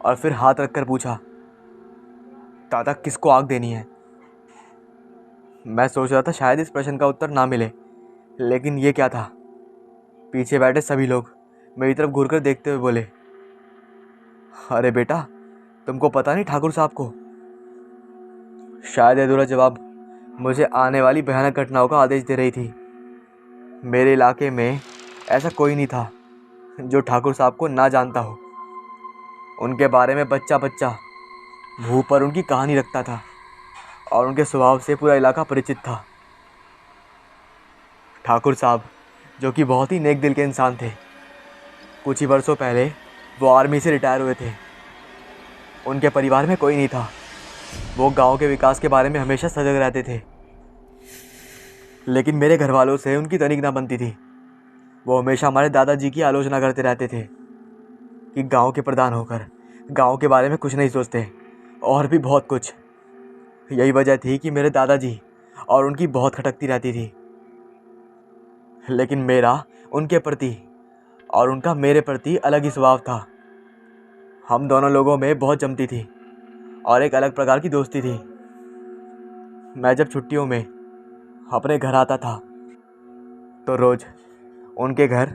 और फिर हाथ रखकर पूछा, दादा किसको आग देनी है? मैं सोच रहा था शायद इस प्रश्न का उत्तर ना मिले, लेकिन ये क्या था? पीछे बैठे सभी लोग मेरी तरफ घूरकर देखते हुए बोले, अरे बेटा, तुमको पता नहीं ठाकुर साहब को? शायद अधूरा जवाब मुझे आने वाली भयानक घटनाओं का आदेश दे रही थी। मेरे इलाके में ऐसा कोई नहीं था जो ठाकुर साहब को ना जानता हो। उनके बारे में बच्चा बच्चा मुंह पर उनकी कहानी रखता था और उनके स्वभाव से पूरा इलाका परिचित था। ठाकुर साहब जो कि बहुत ही नेक दिल के इंसान थे। कुछ ही वर्षों पहले वो आर्मी से रिटायर हुए थे। उनके परिवार में कोई नहीं था। वो गांव के विकास के बारे में हमेशा सजग रहते थे, लेकिन मेरे घर वालों से उनकी तनिक ना बनती थी। वो हमेशा हमारे दादाजी की आलोचना करते रहते थे कि गांव के प्रधान होकर गांव के बारे में कुछ नहीं सोचते, और भी बहुत कुछ। यही वजह थी कि मेरे दादाजी और उनकी बहुत खटकती रहती थी। लेकिन मेरा उनके प्रति और उनका मेरे प्रति अलग ही स्वभाव था। हम दोनों लोगों में बहुत जमती थी और एक अलग प्रकार की दोस्ती थी। मैं जब छुट्टियों में अपने घर आता था तो रोज़ उनके घर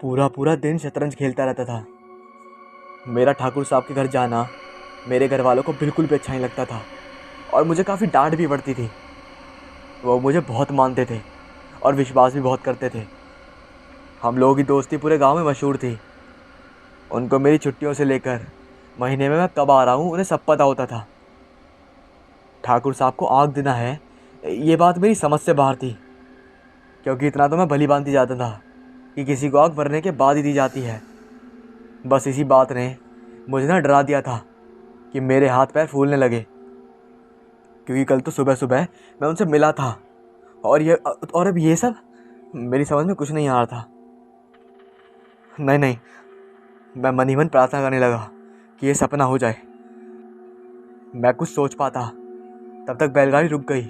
पूरा पूरा दिन शतरंज खेलता रहता था। मेरा ठाकुर साहब के घर जाना मेरे घर वालों को बिल्कुल भी अच्छा नहीं लगता था, और मुझे काफ़ी डांट भी पड़ती थी। वो मुझे बहुत मानते थे और विश्वास भी बहुत करते थे। हम लोगों की दोस्ती पूरे गांव में मशहूर थी। उनको मेरी छुट्टियों से लेकर महीने में मैं कब आ रहा हूँ उन्हें सब पता होता था। ठाकुर साहब को आग देना है, ये बात मेरी समझ से बाहर थी, क्योंकि इतना तो मैं भली भांति जाता था कि किसी को आग मरने के बाद ही दी जाती है। बस इसी बात ने मुझे ना डरा दिया था कि मेरे हाथ पैर फूलने लगे, क्योंकि कल तो सुबह सुबह मैं उनसे मिला था और अब ये सब मेरी समझ में कुछ नहीं आ रहा था। नहीं नहीं, मैं मन ही मन प्रार्थना करने लगा कि ये सपना हो जाए। मैं कुछ सोच पाता तब तक बैलगाड़ी रुक गई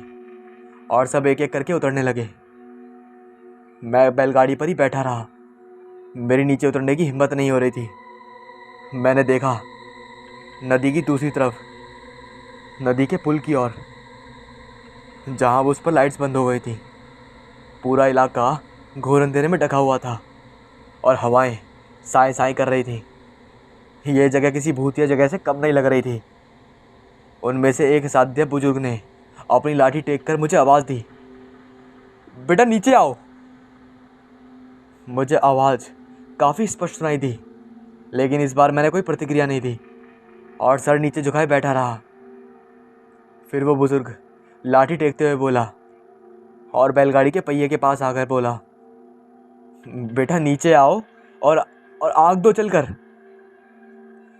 और सब एक एक करके उतरने लगे। मैं बैलगाड़ी पर ही बैठा रहा। मेरी नीचे उतरने की हिम्मत नहीं हो रही थी। मैंने देखा नदी की दूसरी तरफ, नदी के पुल की ओर, जहाँ उस पर लाइट्स बंद हो गई थी। पूरा इलाका घोर अंधेरे में ढका हुआ था और हवाएं साए साए कर रही थी। ये जगह किसी भूतिया जगह से कम नहीं लग रही थी। उनमें से एक साध्य बुजुर्ग ने अपनी लाठी टेक कर मुझे आवाज़ दी, बेटा नीचे आओ। मुझे आवाज़ काफ़ी स्पष्ट सुनाई दी, लेकिन इस बार मैंने कोई प्रतिक्रिया नहीं दी और सर नीचे झुकाए बैठा रहा। फिर वो बुजुर्ग लाठी टेकते हुए बोला और बैलगाड़ी के पहिए के पास आकर बोला, बेटा नीचे आओ और आग दो चलकर।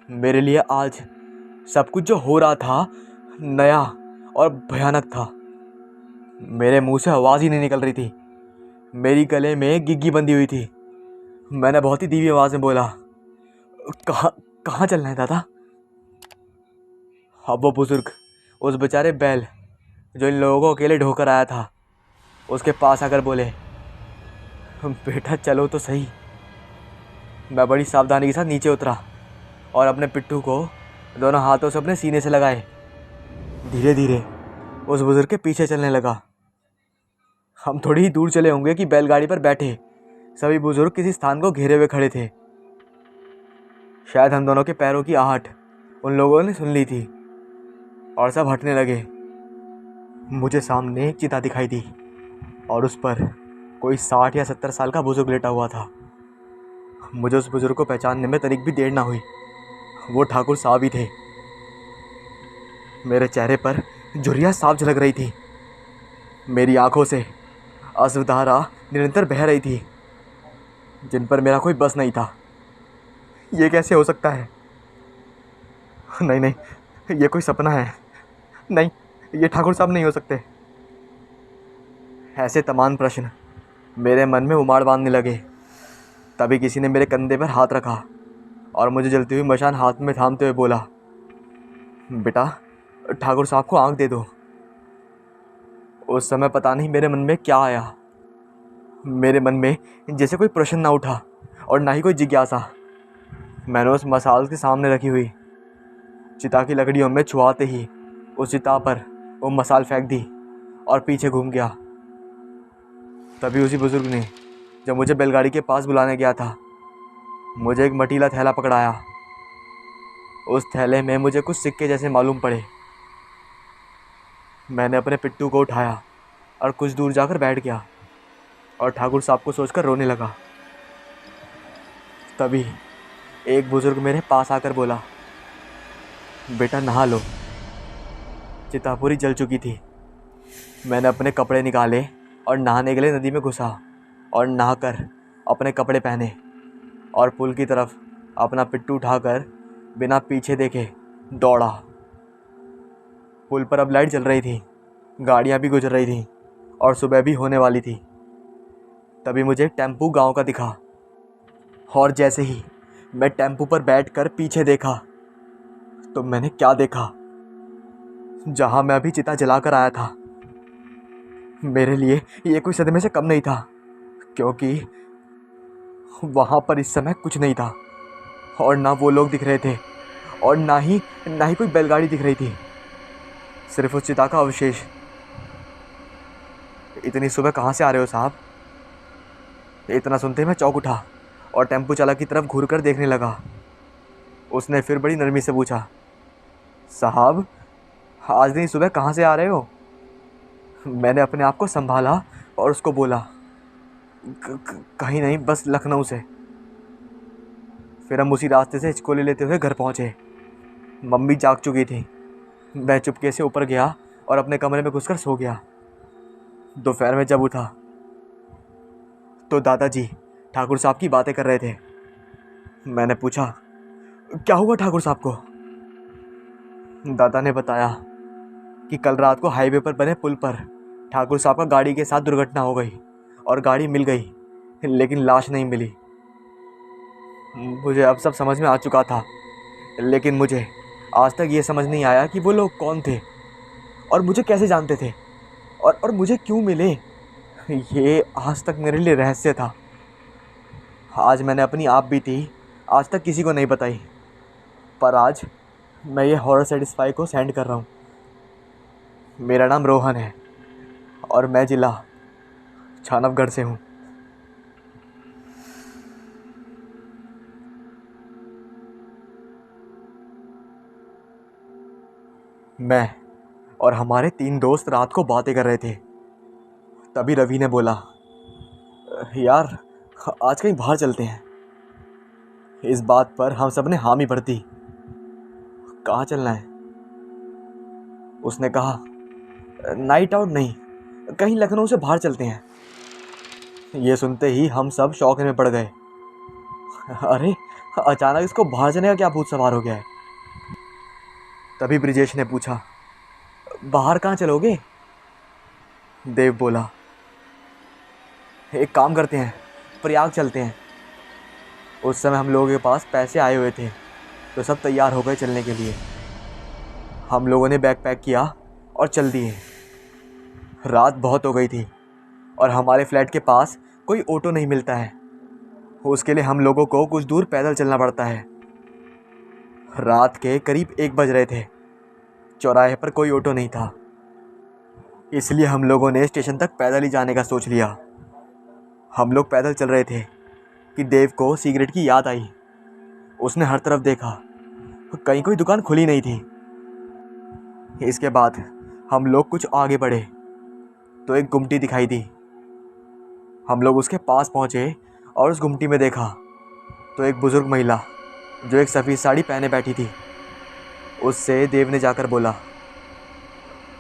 मेरे लिए आज सब कुछ जो हो रहा था नया और भयानक था। मेरे मुंह से आवाज़ ही नहीं निकल रही थी। मेरी गले में गिग्गी बंधी हुई थी। मैंने बहुत ही धीमी आवाज़ में बोला, कहाँ कहाँ चलना है दादा? अब वो बुजुर्ग उस बेचारे बैल जो इन लोगों को अकेले ढोकर आया था उसके पास आकर बोले, बेटा चलो तो सही। मैं बड़ी सावधानी के साथ नीचे उतरा और अपने पिट्ठू को दोनों हाथों से अपने सीने से लगाए धीरे धीरे उस बुजुर्ग के पीछे चलने लगा। हम थोड़ी ही दूर चले होंगे कि बैलगाड़ी पर बैठे सभी बुजुर्ग किसी स्थान को घेरे हुए खड़े थे। शायद हम दोनों के पैरों की आहट उन लोगों ने सुन ली थी और सब हटने लगे। मुझे सामने एक चिता दिखाई दी और उस पर कोई 60 या 70 साल का बुजुर्ग लेटा हुआ था। मुझे उस बुजुर्ग को पहचानने में तनिक भी देर ना हुई। वो ठाकुर साहब ही थे। मेरे चेहरे पर झुर्रियाँ साफ झलक रही थी। मेरी आंखों से अश्रुधारा निरंतर बह रही थी, जिन पर मेरा कोई बस नहीं था। ये कैसे हो सकता है? नहीं नहीं, ये कोई सपना है। नहीं, ये ठाकुर साहब नहीं हो सकते। ऐसे तमाम प्रश्न मेरे मन में उमाड़ बांधने लगे। तभी किसी ने मेरे कंधे पर हाथ रखा और मुझे जलती हुई मशान हाथ में थामते हुए बोला, बेटा, ठाकुर साहब को आंख दे दो। उस समय पता नहीं मेरे मन में क्या आया। मेरे मन में जैसे कोई प्रश्न ना उठा और ना ही कोई जिज्ञासा। मैंने उस मसाल के सामने रखी हुई चिता की लकड़ियों में छुआते ही उस चिता पर वो मसाल फेंक दी और पीछे घूम गया। तभी उसी बुजुर्ग ने, जब मुझे बैलगाड़ी के पास बुलाने गया था, मुझे एक मटीला थैला पकड़ाया। उस थैले में मुझे कुछ सिक्के जैसे मालूम पड़े। मैंने अपने पिट्टू को उठाया और कुछ दूर जाकर बैठ गया और ठाकुर साहब को सोचकर रोने लगा। तभी एक बुजुर्ग मेरे पास आकर बोला, बेटा नहा लो। चिता पूरी जल चुकी थी। मैंने अपने कपड़े निकाले और नहाने के लिए नदी में घुसा और नहाकर अपने कपड़े पहने और पुल की तरफ अपना पिट्टू उठाकर बिना पीछे देखे दौड़ा। पुल पर अब लाइट जल रही थी, गाड़ियाँ भी गुजर रही थीं और सुबह भी होने वाली थी। तभी मुझे एक टेम्पू गांव का दिखा और जैसे ही मैं टेम्पू पर बैठकर पीछे देखा तो मैंने क्या देखा। जहां मैं अभी चिता जलाकर आया था, मेरे लिए ये कोई सदमे से कम नहीं था, क्योंकि वहां पर इस समय कुछ नहीं था और ना वो लोग दिख रहे थे और ना ही कोई बैलगाड़ी दिख रही थी, सिर्फ उस चिता का अवशेष। इतनी सुबह कहाँ से आ रहे हो साहब? इतना सुनते ही मैं चौंक उठा और टेम्पू चालक की तरफ घूरकर देखने लगा। उसने फिर बड़ी नरमी से पूछा, साहब आज इतनी सुबह कहाँ से आ रहे हो? मैंने अपने आप को संभाला और उसको बोला, कहीं नहीं, बस लखनऊ से। फिर हम उसी रास्ते से हिचकोले लेते हुए घर पहुँचे। मम्मी जाग चुकी थी। मैं चुपके से ऊपर गया और अपने कमरे में घुसकर सो गया। दोपहर में जब उठा तो दादाजी ठाकुर साहब की बातें कर रहे थे। मैंने पूछा, क्या हुआ ठाकुर साहब को? दादा ने बताया कि कल रात को हाईवे पर बने पुल पर ठाकुर साहब का गाड़ी के साथ दुर्घटना हो गई और गाड़ी मिल गई, लेकिन लाश नहीं मिली। मुझे अब सब समझ में आ चुका था, लेकिन मुझे आज तक ये समझ नहीं आया कि वो लोग कौन थे और मुझे कैसे जानते थे और मुझे क्यों मिले। ये आज तक मेरे लिए रहस्य था। आज मैंने अपनी आप बीती आज तक किसी को नहीं बताई, पर आज मैं ये हॉरर सेटिस्फाई को सेंड कर रहा हूँ। मेरा नाम रोहन है और मैं जिला छानवगढ़ से हूँ। मैं और हमारे 3 दोस्त रात को बातें कर रहे थे। तभी रवि ने बोला, यार आज कहीं बाहर चलते हैं। इस बात पर हम सब ने हामी भर दी। कहाँ चलना है? उसने कहा, नाइट आउट नहीं, कहीं लखनऊ से बाहर चलते हैं। ये सुनते ही हम सब शौक में पड़ गए। अरे अचानक इसको बाहर जाने का क्या भूत सवार हो गया है? तभी ब्रिजेश ने पूछा, बाहर कहाँ चलोगे? देव बोला, एक काम करते हैं, प्रयाग चलते हैं। उस समय हम लोगों के पास पैसे आए हुए थे तो सब तैयार हो गए चलने के लिए। हम लोगों ने बैग पैक किया और चल दिए। रात बहुत हो गई थी और हमारे फ्लैट के पास कोई ऑटो नहीं मिलता है। उसके लिए हम लोगों को कुछ दूर पैदल चलना पड़ता है। रात के करीब 1 बज रहे थे। चौराहे पर कोई ऑटो नहीं था, इसलिए हम लोगों ने स्टेशन तक पैदल ही जाने का सोच लिया। हम लोग पैदल चल रहे थे कि देव को सिगरेट की याद आई। उसने हर तरफ देखा, कहीं कोई दुकान खुली नहीं थी। इसके बाद हम लोग कुछ आगे बढ़े तो एक गुमटी दिखाई दी। हम लोग उसके पास पहुंचे और उस गुमटी में देखा तो एक बुजुर्ग महिला जो एक सफ़ेद साड़ी पहने बैठी थी। उससे देव ने जाकर बोला,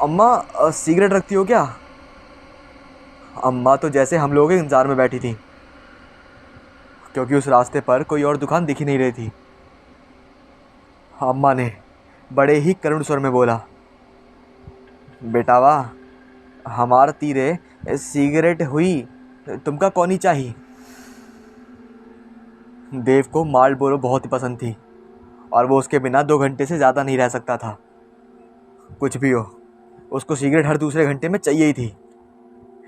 अम्मा सिगरेट रखती हो क्या? अम्मा तो जैसे हम लोगों के इंतज़ार में बैठी थी, क्योंकि उस रास्ते पर कोई और दुकान दिख ही नहीं रही थी। अम्मा ने बड़े ही करुण स्वर में बोला, बेटा वाह, हमार तीरे सिगरेट हुई, तुमका कौनी चाहिए? देव को मार्लबोरो बहुत ही पसंद थी और वो उसके बिना 2 घंटे से ज़्यादा नहीं रह सकता था। कुछ भी हो, उसको सिगरेट हर दूसरे घंटे में चाहिए ही थी।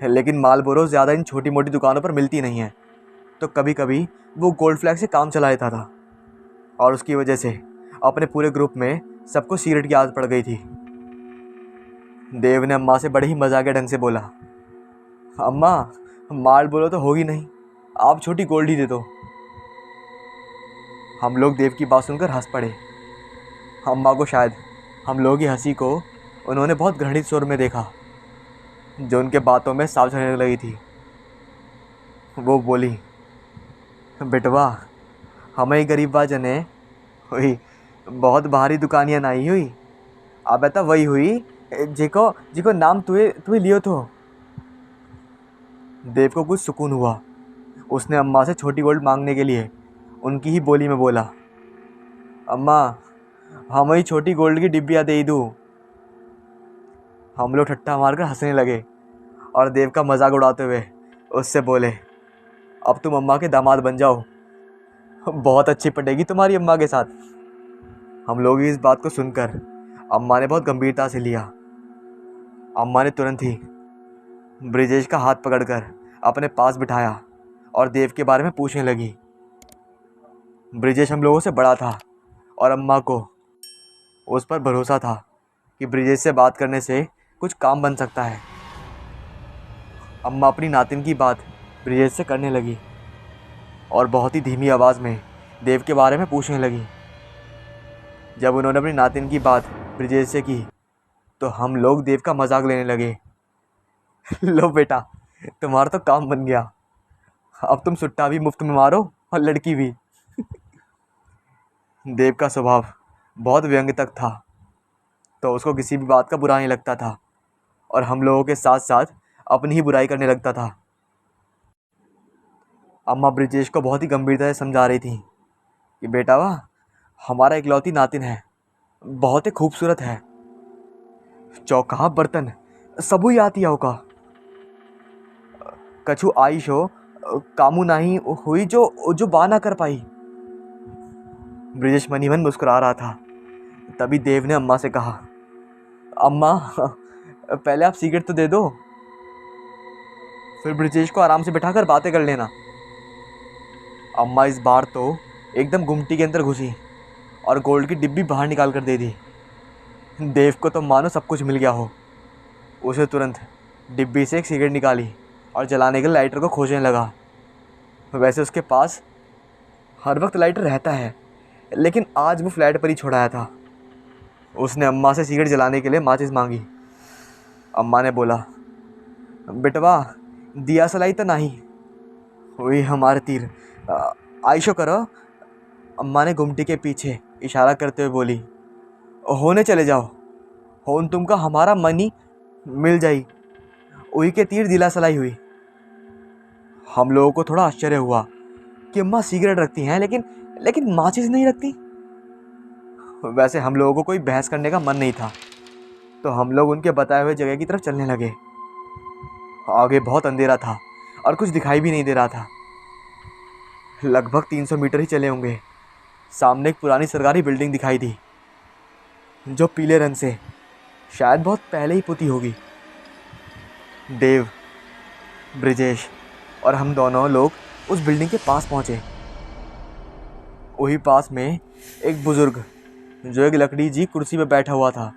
लेकिन मालबोरो ज़्यादा इन छोटी मोटी दुकानों पर मिलती नहीं है, तो कभी कभी वो गोल्ड फ्लैग से काम चला लेता था, और उसकी वजह से अपने पूरे ग्रुप में सबको सिगरेट की आदत पड़ गई थी। देव ने अम्मा से बड़े ही मजाकिया ढंग से बोला, अम्मा मालबोरो तो होगी नहीं, आप छोटी गोल्ड ही दे दो। हम लोग देव की बात सुनकर हंस पड़े। अम्मा को शायद हम लोगों की हंसी को उन्होंने बहुत घृणित स्वर में देखा, जो उनके बातों में साफ झलकने लगी थी। वो बोली, बेटवा हमें गरीब जने हुई बहुत भारी दुकानियां नहीं हुई, अब तो वही हुई जेको जेको नाम तुए तुए लियो थो। देव को कुछ सुकून हुआ। उसने अम्मा से छोटी गोल्ड मांगने के लिए उनकी ही बोली में बोला, अम्मा हम ही छोटी गोल्ड की डिब्बियाँ दे दूँ। हम लोग ठट्ठा मारकर हंसने लगे और देव का मजाक उड़ाते हुए उससे बोले, अब तुम अम्मा के दामाद बन जाओ, बहुत अच्छी पटेगी तुम्हारी अम्मा के साथ। हम लोग इस बात को सुनकर अम्मा ने बहुत गंभीरता से लिया। अम्मा ने तुरंत ही ब्रिजेश का हाथ पकड़कर अपने पास बिठाया और देव के बारे में पूछने लगी। ब्रिजेश हम लोगों से बड़ा था और अम्मा को उस पर भरोसा था कि ब्रिजेश से बात करने से कुछ काम बन सकता है। अम्मा अपनी नातिन की बात ब्रिजेश से करने लगी और बहुत ही धीमी आवाज़ में देव के बारे में पूछने लगी। जब उन्होंने अपनी नातिन की बात ब्रिजेश से की तो हम लोग देव का मजाक लेने लगे। लो बेटा, तुम्हारा तो काम बन गया, अब तुम सुट्टा भी मुफ्त में मारो और लड़की भी। देव का स्वभाव बहुत व्यंग्य तक था, तो उसको किसी भी बात का बुरा नहीं लगता था और हम लोगों के साथ साथ अपनी ही बुराई करने लगता था। अम्मा ब्रिजेश को बहुत ही गंभीरता से समझा रही थी कि बेटा वाह, हमारा इकलौती नातिन है, बहुत ही खूबसूरत है, चौका बर्तन सबू ही आती होगा, कछु आइश हो कामू नहीं हुई जो जो बा ना कर पाई। ब्रिजेश मनी मन मुस्कुरा रहा था। तभी देव ने अम्मा से कहा, अम्मा पहले आप सिगरेट तो दे दो, फिर ब्रिजेश को आराम से बिठाकर बातें कर लेना। अम्मा इस बार तो एकदम गुमटी के अंदर घुसी और गोल्ड की डिब्बी बाहर निकाल कर दे दी। देव को तो मानो सब कुछ मिल गया हो। उसे तुरंत डिब्बी से एक सिगरेट निकाली और जलाने के लिए लाइटर को खोजने लगा। वैसे उसके पास हर वक्त लाइटर रहता है, लेकिन आज वो फ्लैट पर ही छोड़ाया था। उसने अम्मा से सिगरेट जलाने के लिए माचिस मांगी। अम्मा ने बोला, बेटवा दिया सलाई तो नहीं हुई हमारे तीर, आइशो करो। अम्मा ने गुमटी के पीछे इशारा करते हुए बोली, होने चले जाओ, होन तुमका हमारा मनी मिल जाई, वही के तीर दिला सलाई हुई। हम लोगों को थोड़ा आश्चर्य हुआ कि अम्मा सिगरेट रखती हैं लेकिन माचिस नहीं रखती। वैसे हम लोगों को कोई बहस करने का मन नहीं था, तो हम लोग उनके बताए हुए जगह की तरफ चलने लगे। आगे बहुत अंधेरा था और कुछ दिखाई भी नहीं दे रहा था। लगभग 300 मीटर ही चले होंगे, सामने एक पुरानी सरकारी बिल्डिंग दिखाई दी, जो पीले रंग से शायद बहुत पहले ही पुती होगी। देव, ब्रिजेश और हम दोनों लोग उस बिल्डिंग के पास पहुंचे। वही पास में एक बुजुर्ग जो एक लकड़ी जी कुर्सी पर बैठा हुआ था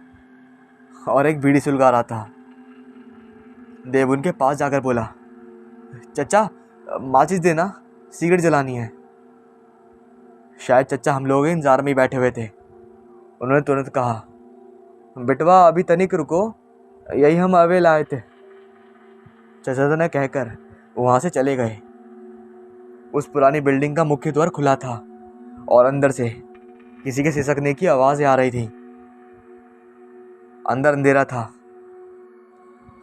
और एक बीड़ी सुलगा रहा था। देव उनके पास जाकर बोला, चचा माचिस देना, सिगरेट जलानी है। शायद चचा हम लोग इंतजार में ही बैठे हुए थे। उन्होंने तुरंत कहा, बेटवा अभी तनिक रुको, यही हम अवे लाए थे। चचा ने कहकर वहाँ से चले गए। उस पुरानी बिल्डिंग का मुख्य द्वार खुला था और अंदर से किसी के सिसकने की आवाज़ें आ रही थी। अंदर अंधेरा था,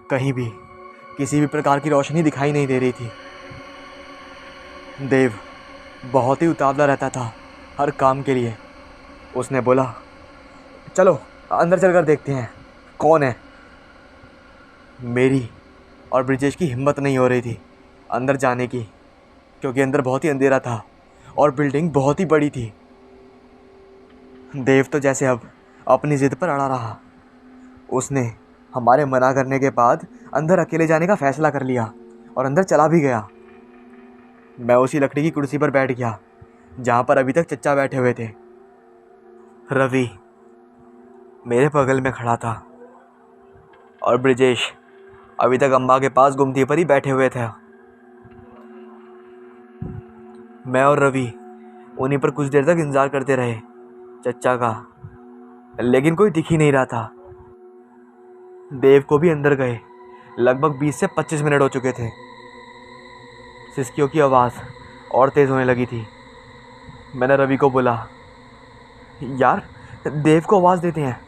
कहीं भी किसी भी प्रकार की रोशनी दिखाई नहीं दे रही थी। देव बहुत ही उतावला रहता था हर काम के लिए। उसने बोला, चलो अंदर चलकर देखते हैं कौन है। मेरी और ब्रिजेश की हिम्मत नहीं हो रही थी अंदर जाने की, क्योंकि अंदर बहुत ही अंधेरा था और बिल्डिंग बहुत ही बड़ी थी। देव तो जैसे अब अपनी ज़िद पर अड़ा रहा। उसने हमारे मना करने के बाद अंदर अकेले जाने का फैसला कर लिया और अंदर चला भी गया। मैं उसी लकड़ी की कुर्सी पर बैठ गया जहाँ पर अभी तक चच्चा बैठे हुए थे। रवि मेरे बगल में खड़ा था और ब्रिजेश अभी तक अम्मा के पास गुमटी पर ही बैठे हुए थे। मैं और रवि उन्हीं पर कुछ देर तक इंतजार करते रहे चच्चा का, लेकिन कोई दिख ही नहीं रहा था। देव को भी अंदर गए लगभग 20 से 25 मिनट हो चुके थे। सिसकियों की आवाज़ और तेज़ होने लगी थी। मैंने रवि को बोला, यार देव को आवाज़ देते हैं।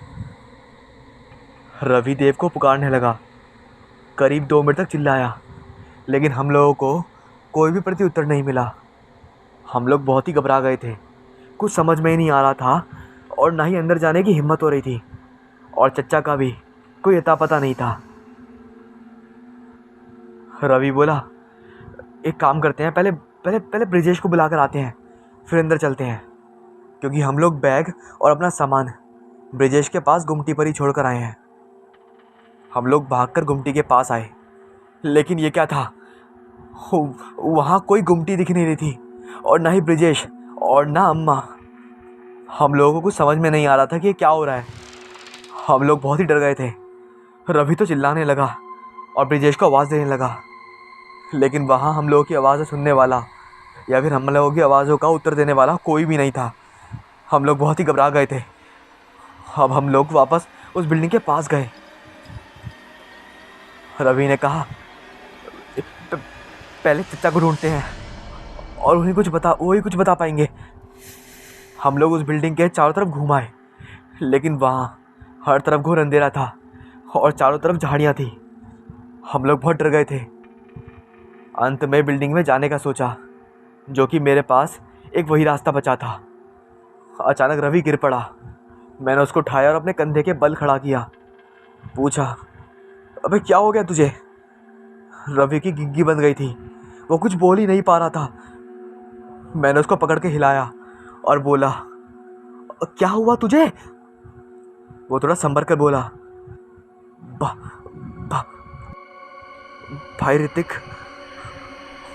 रवि देव को पुकारने लगा। करीब 2 मिनट तक चिल्लाया, लेकिन हम लोगों को कोई भी प्रत्युत्तर नहीं मिला। हम लोग बहुत ही घबरा गए थे। कुछ समझ में ही नहीं आ रहा था और ना ही अंदर जाने की हिम्मत हो रही थी, और चच्चा का भी कोई अता पता नहीं था। रवि बोला, एक काम करते हैं, पहले पहले पहले ब्रिजेश को बुला कर आते हैं, फिर अंदर चलते हैं, क्योंकि हम लोग बैग और अपना सामान ब्रिजेश के पास गुमटी पर ही छोड़ कर आए हैं। हम लोग भागकर गुमटी के पास आए, लेकिन ये क्या था, वहाँ कोई गुमटी दिख नहीं रही थी, और ना ही ब्रिजेश और ना अम्मा। हम लोगों को कुछ समझ में नहीं आ रहा था कि ये क्या हो रहा है। हम लोग बहुत ही डर गए थे। रवि तो चिल्लाने लगा और ब्रिजेश को आवाज़ देने लगा, लेकिन वहाँ हम लोगों की आवाज़ें सुनने वाला या फिर हम लोगों की आवाज़ों का उत्तर देने वाला कोई भी नहीं था। हम लोग बहुत ही घबरा गए थे। अब हम लोग वापस उस बिल्डिंग के पास गए। रवि ने कहा, "प- पहले चच्चा को ढूंढते हैं और वही कुछ बता पाएंगे।" हम लोग उस बिल्डिंग के चारों तरफ घुमाए, लेकिन वहाँ हर तरफ घोर अंधेरा था और चारों तरफ झाड़ियाँ थी। हम लोग बहुत डर गए थे। अंत में बिल्डिंग में जाने का सोचा, जो कि मेरे पास एक वही रास्ता बचा था। अचानक रवि गिर पड़ा। मैंने उसको उठाया और अपने कंधे के बल खड़ा किया। पूछा, अबे क्या हो गया तुझे? रवि की गिग्गी बंद गई थी, वो कुछ बोल ही नहीं पा रहा था। मैंने उसको पकड़ के हिलाया और बोला, क्या हुआ तुझे? वो थोड़ा संभर कर बोला, भा, भा, भाई ऋतिक,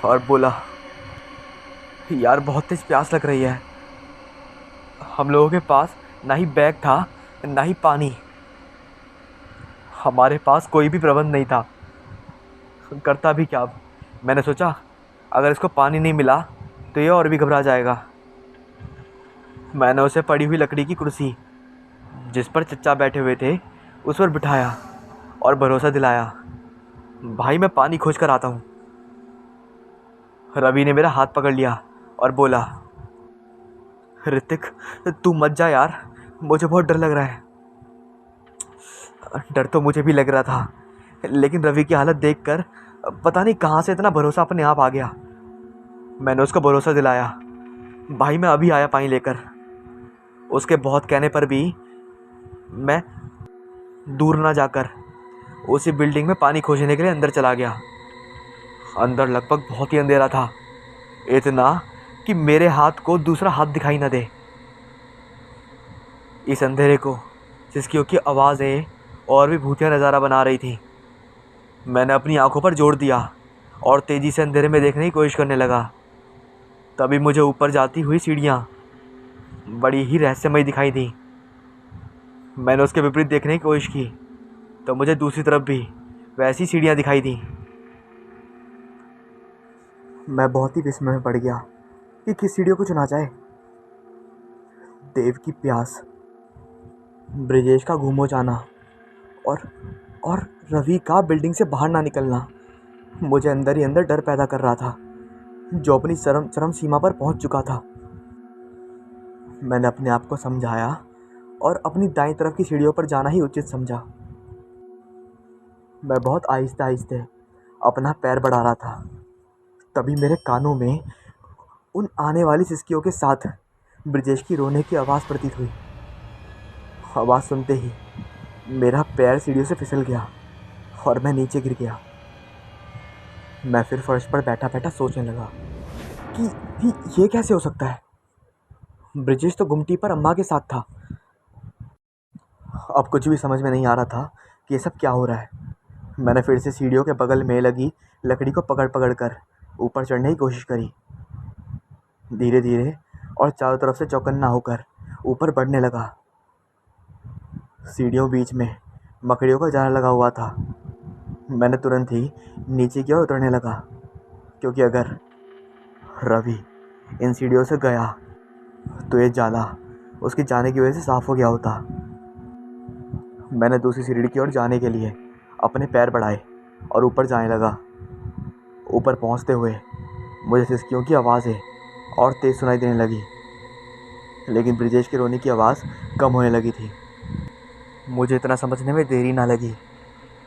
और बोला, यार बहुत तेज प्यास लग रही है। हम लोगों के पास ना ही बैग था ना ही पानी। हमारे पास कोई भी प्रबंध नहीं था। करता भी क्या अब? मैंने सोचा, अगर इसको पानी नहीं मिला तो ये और भी घबरा जाएगा। मैंने उसे पड़ी हुई लकड़ी की कुर्सी जिस पर चच्चा बैठे हुए थे उस पर बिठाया और भरोसा दिलाया, भाई मैं पानी खोज कर आता हूँ। रवि ने मेरा हाथ पकड़ लिया और बोला, ऋतिक तू मत जा यार, मुझे बहुत डर लग रहा है। डर तो मुझे भी लग रहा था, लेकिन रवि की हालत देखकर पता नहीं कहाँ से इतना भरोसा अपने आप आ गया। मैंने उसको भरोसा दिलाया, भाई मैं अभी आया पानी लेकर। उसके बहुत कहने पर भी मैं दूर ना जाकर उसी बिल्डिंग में पानी खोजने के लिए अंदर चला गया। अंदर लगभग बहुत ही अंधेरा था, इतना कि मेरे हाथ को दूसरा हाथ दिखाई न दे। इस अंधेरे को सिसकियों की आवाज़ें और भी भूतिया नज़ारा बना रही थी। मैंने अपनी आंखों पर जोर दिया और तेज़ी से अंधेरे में देखने की कोशिश करने लगा। तभी मुझे ऊपर जाती हुई सीढ़ियाँ बड़ी ही रहस्यमयी दिखाई दी। मैंने उसके विपरीत देखने की कोशिश की तो मुझे दूसरी तरफ भी वैसी सीढ़ियाँ दिखाई दी। मैं बहुत ही विस्मय में पड़ गया कि किस सीढ़ियों को चुना जाए। देव की प्यास, ब्रिजेश का गुम हो जाना और और रवि का बिल्डिंग से बाहर ना निकलना मुझे अंदर ही अंदर डर पैदा कर रहा था, जो अपनी चरम चरम सीमा पर पहुंच चुका था। मैंने अपने आप को समझाया और अपनी दाईं तरफ की सीढ़ियों पर जाना ही उचित समझा। मैं बहुत आहिस्ते आहिस्ते अपना पैर बढ़ा रहा था। तभी मेरे कानों में उन आने वाली सिसकियों के साथ ब्रिजेश की रोने की आवाज़ प्रतीत हुई। आवाज़ सुनते ही मेरा पैर सीढ़ियों से फिसल गया और मैं नीचे गिर गया। मैं फिर फर्श पर बैठा बैठा सोचने लगा कि ये कैसे हो सकता है। ब्रिजेश तो गुमटी पर अम्मा के साथ था। अब कुछ भी समझ में नहीं आ रहा था कि ये सब क्या हो रहा है। मैंने फिर से सीढ़ियों के बगल में लगी लकड़ी को पकड़ पकड़ कर ऊपर चढ़ने की कोशिश करी। धीरे धीरे और चारों तरफ से चौकन्ना होकर ऊपर बढ़ने लगा। सीढ़ियों बीच में मकड़ियों का जाल लगा हुआ था। मैंने तुरंत ही नीचे की ओर उतरने लगा, क्योंकि अगर रवि इन सीढ़ियों से गया तो ये जाला उसके जाने की वजह से साफ हो गया होता। मैंने दूसरी सीढ़ी की ओर जाने के लिए अपने पैर बढ़ाए और ऊपर जाने लगा। ऊपर पहुंचते हुए मुझे सिसकियों की आवाज़ें और तेज़ सुनाई देने लगी, लेकिन ब्रिजेश के रोने की आवाज़ कम होने लगी थी। मुझे इतना समझने में देरी ना लगी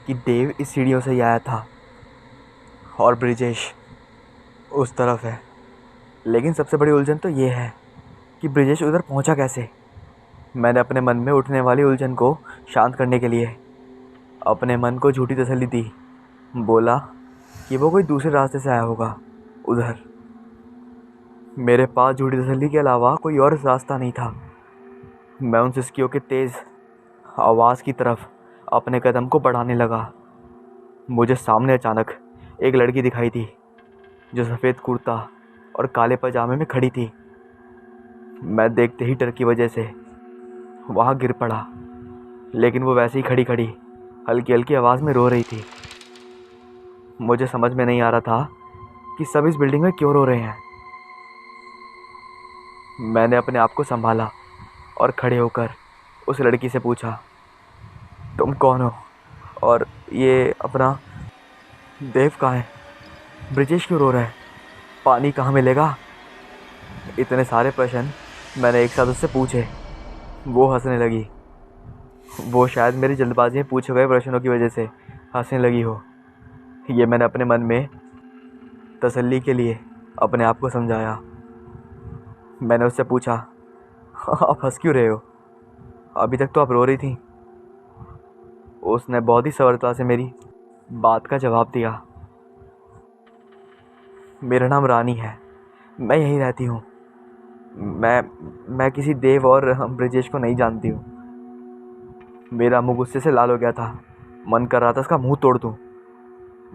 कि देव इस सीढ़ियों से ही आया था और ब्रिजेश उस तरफ है। लेकिन सबसे बड़ी उलझन तो ये है कि ब्रिजेश उधर पहुंचा कैसे। मैंने अपने मन में उठने वाली उलझन को शांत करने के लिए अपने मन को झूठी तसल्ली दी। बोला कि वो कोई दूसरे रास्ते से आया होगा उधर। मेरे पास झूठी तसल्ली के अलावा कोई और रास्ता नहीं था। मैं उन सिसकियों के तेज़ आवाज़ की तरफ अपने कदम को बढ़ाने लगा। मुझे सामने अचानक एक लड़की दिखाई दी जो सफ़ेद कुर्ता और काले पजामे में खड़ी थी। मैं देखते ही डर की वजह से वहाँ गिर पड़ा, लेकिन वो वैसे ही खड़ी खड़ी हल्की हल्की आवाज़ में रो रही थी। मुझे समझ में नहीं आ रहा था कि सब इस बिल्डिंग में क्यों रो रहे हैं। मैंने अपने आप को संभाला और खड़े होकर उस लड़की से पूछा, तुम कौन हो और ये अपना देव कहाँ है? ब्रिजेश क्यों रो रहा है? पानी कहाँ मिलेगा? इतने सारे प्रश्न मैंने एक साथ उससे पूछे। वो हंसने लगी। वो शायद मेरी जल्दबाजी में पूछे गए प्रश्नों की वजह से हंसने लगी हो। ये मैंने अपने मन में तसल्ली के लिए अपने आप को समझाया। मैंने उससे पूछा, आप हंस क्यों रहे हो? अभी तक तो आप रो रही थी। उसने बहुत ही सरलता से मेरी बात का जवाब दिया, मेरा नाम रानी है, मैं यहीं रहती हूँ। मैं किसी देव और ब्रिजेश को नहीं जानती हूँ। मेरा मुंह गुस्से से लाल हो गया था। मन कर रहा था उसका मुंह तोड़ दूँ।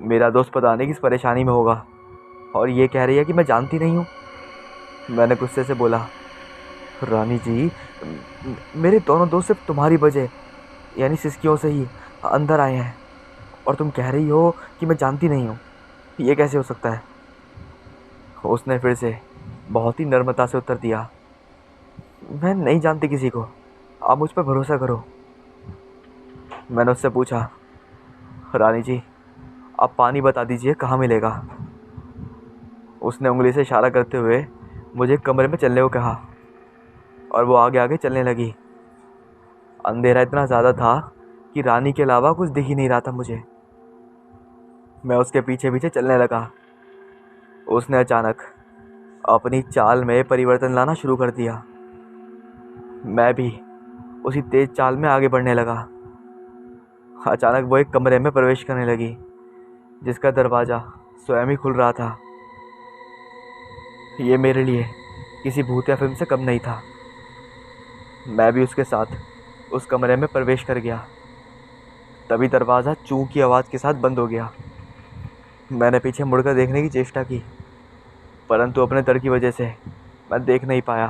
मेरा दोस्त पता नहीं किस परेशानी में होगा और ये कह रही है कि मैं जानती नहीं हूँ। मैंने गुस्से से बोला, रानी जी, मेरे दोनों दोस्त सिर्फ तुम्हारी वजह यानी सिसकियों से ही अंदर आए हैं और तुम कह रही हो कि मैं जानती नहीं हूँ। ये कैसे हो सकता है? उसने फिर से बहुत ही नम्रता से उत्तर दिया, मैं नहीं जानती किसी को, आप मुझ पर भरोसा करो। मैंने उससे पूछा, रानी जी, आप पानी बता दीजिए कहाँ मिलेगा। उसने उंगली से इशारा करते हुए मुझे कमरे में चलने को कहा और वो आगे आगे चलने लगी। अंधेरा इतना ज़्यादा था कि रानी के अलावा कुछ दिख ही नहीं रहा था मुझे। मैं उसके पीछे पीछे चलने लगा। उसने अचानक अपनी चाल में परिवर्तन लाना शुरू कर दिया। मैं भी उसी तेज चाल में आगे बढ़ने लगा। अचानक वो एक कमरे में प्रवेश करने लगी जिसका दरवाज़ा स्वयं ही खुल रहा था। ये मेरे लिए किसी भूतिया फिल्म से कम नहीं था। मैं भी उसके साथ उस कमरे में प्रवेश कर गया। तभी दरवाज़ा चूं की आवाज़ के साथ बंद हो गया। मैंने पीछे मुड़कर देखने की चेष्टा की, परंतु अपने डर की वजह से मैं देख नहीं पाया।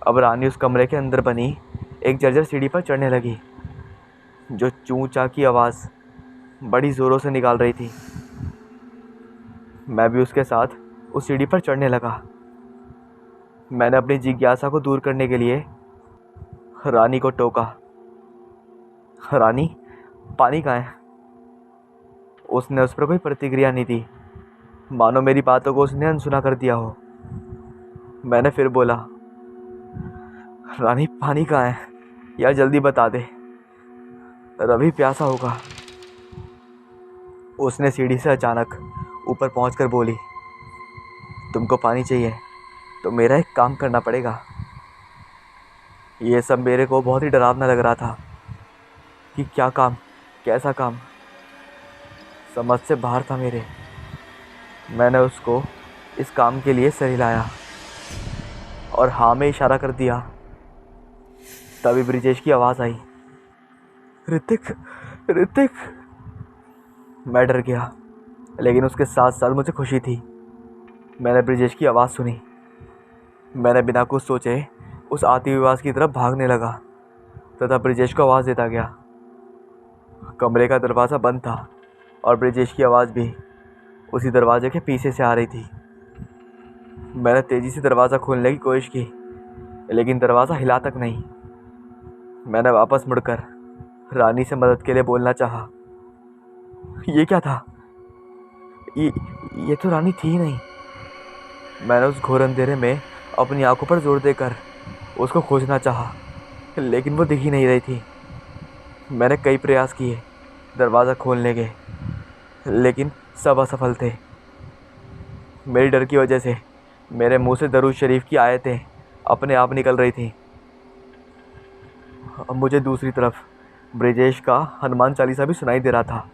अब रानी उस कमरे के अंदर बनी एक जर्जर सीढ़ी पर चढ़ने लगी जो चूं चा की आवाज़ बड़ी ज़ोरों से निकाल रही थी। मैं भी उसके साथ उस सीढ़ी पर चढ़ने लगा। मैंने अपनी जिज्ञासा को दूर करने के लिए रानी को टोका, रानी, पानी कहाँ है? उसने उस पर कोई प्रतिक्रिया नहीं दी, मानो मेरी बातों को उसने अनसुना कर दिया हो। मैंने फिर बोला, रानी, पानी कहाँ है? यार जल्दी बता दे, रवि प्यासा होगा। उसने सीढ़ी से अचानक ऊपर पहुंचकर बोली, तुमको पानी चाहिए तो मेरा एक काम करना पड़ेगा। ये सब मेरे को बहुत ही डरावना लग रहा था कि क्या काम, कैसा काम, समझ से बाहर था मेरे। मैंने उसको इस काम के लिए सर हिलाया और हाँ में इशारा कर दिया। तभी ब्रिजेश की आवाज़ आई, ऋतिक, ऋतिक। मैं डर गया, लेकिन उसके साथ साथ मुझे खुशी थी। मैंने ब्रिजेश की आवाज़ सुनी। मैंने बिना कुछ सोचे उस आती हुई आवाज़ की तरफ भागने लगा तथा ब्रिजेश को आवाज़ देता गया। कमरे का दरवाज़ा बंद था और ब्रिजेश की आवाज़ भी उसी दरवाजे के पीछे से आ रही थी। मैंने तेज़ी से दरवाज़ा खोलने की कोशिश की, लेकिन दरवाज़ा हिला तक नहीं। मैंने वापस मुड़कर रानी से मदद के लिए बोलना चाहा। ये क्या था? ये ये तो रानी थी ही नहीं। मैंने उस घोर अंधेरे में अपनी आंखों पर जोर देकर उसको खोजना चाहा, लेकिन वो दिख ही नहीं रही थी। मैंने कई प्रयास किए दरवाज़ा खोलने के, लेकिन सब असफल थे। मेरी डर की वजह से मेरे मुंह से दरूद शरीफ की आयतें अपने आप निकल रही थीं। अब मुझे दूसरी तरफ ब्रिजेश का हनुमान चालीसा भी सुनाई दे रहा था।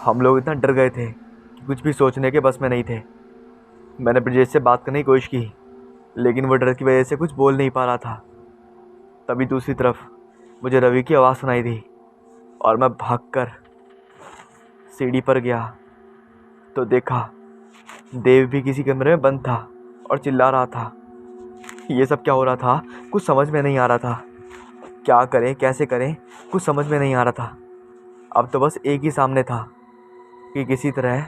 हम लोग इतना डर गए थे कि कुछ भी सोचने के बस में नहीं थे। मैंने ब्रिजेश से बात करने की कोशिश की, लेकिन वो डर की वजह से कुछ बोल नहीं पा रहा था। तभी दूसरी तरफ मुझे रवि की आवाज़ सुनाई दी और मैं भागकर सीढ़ी पर गया तो देखा देव भी किसी कमरे में बंद था और चिल्ला रहा था। ये सब क्या हो रहा था, कुछ समझ में नहीं आ रहा था। क्या करें, कैसे करें, कुछ समझ में नहीं आ रहा था। अब तो बस एक ही सामने था कि किसी तरह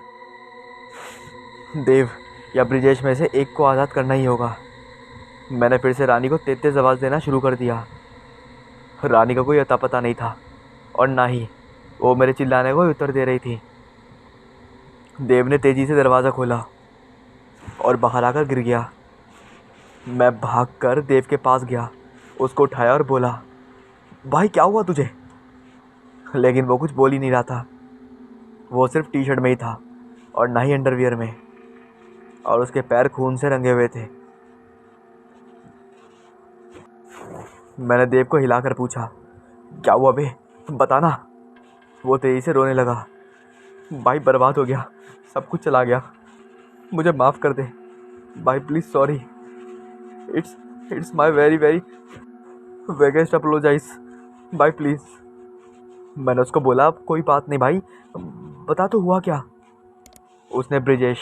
देव या ब्रिजेश में से एक को आज़ाद करना ही होगा। मैंने फिर से रानी को तेज तेज आवाज़ देना शुरू कर दिया। रानी का कोई अता पता नहीं था और ना ही वो मेरे चिल्लाने को उत्तर दे रही थी। देव ने तेज़ी से दरवाज़ा खोला और बाहर आकर गिर गया। मैं भागकर देव के पास गया, उसको उठाया और बोला, भाई क्या हुआ तुझे? लेकिन वो कुछ बोल ही नहीं रहा था। वो सिर्फ टी शर्ट में ही था और ना ही अंडरवियर में, और उसके पैर खून से रंगे हुए थे। मैंने देव को हिलाकर पूछा, क्या हुआ बे, बताना। वो तेजी से रोने लगा। भाई बर्बाद हो गया, सब कुछ चला गया, मुझे माफ़ कर दे भाई, please, sorry, it's it's my very very vaguest apologise भाई, प्लीज़। मैंने उसको बोला, कोई बात नहीं भाई, बता तो हुआ क्या। उसने ब्रिजेश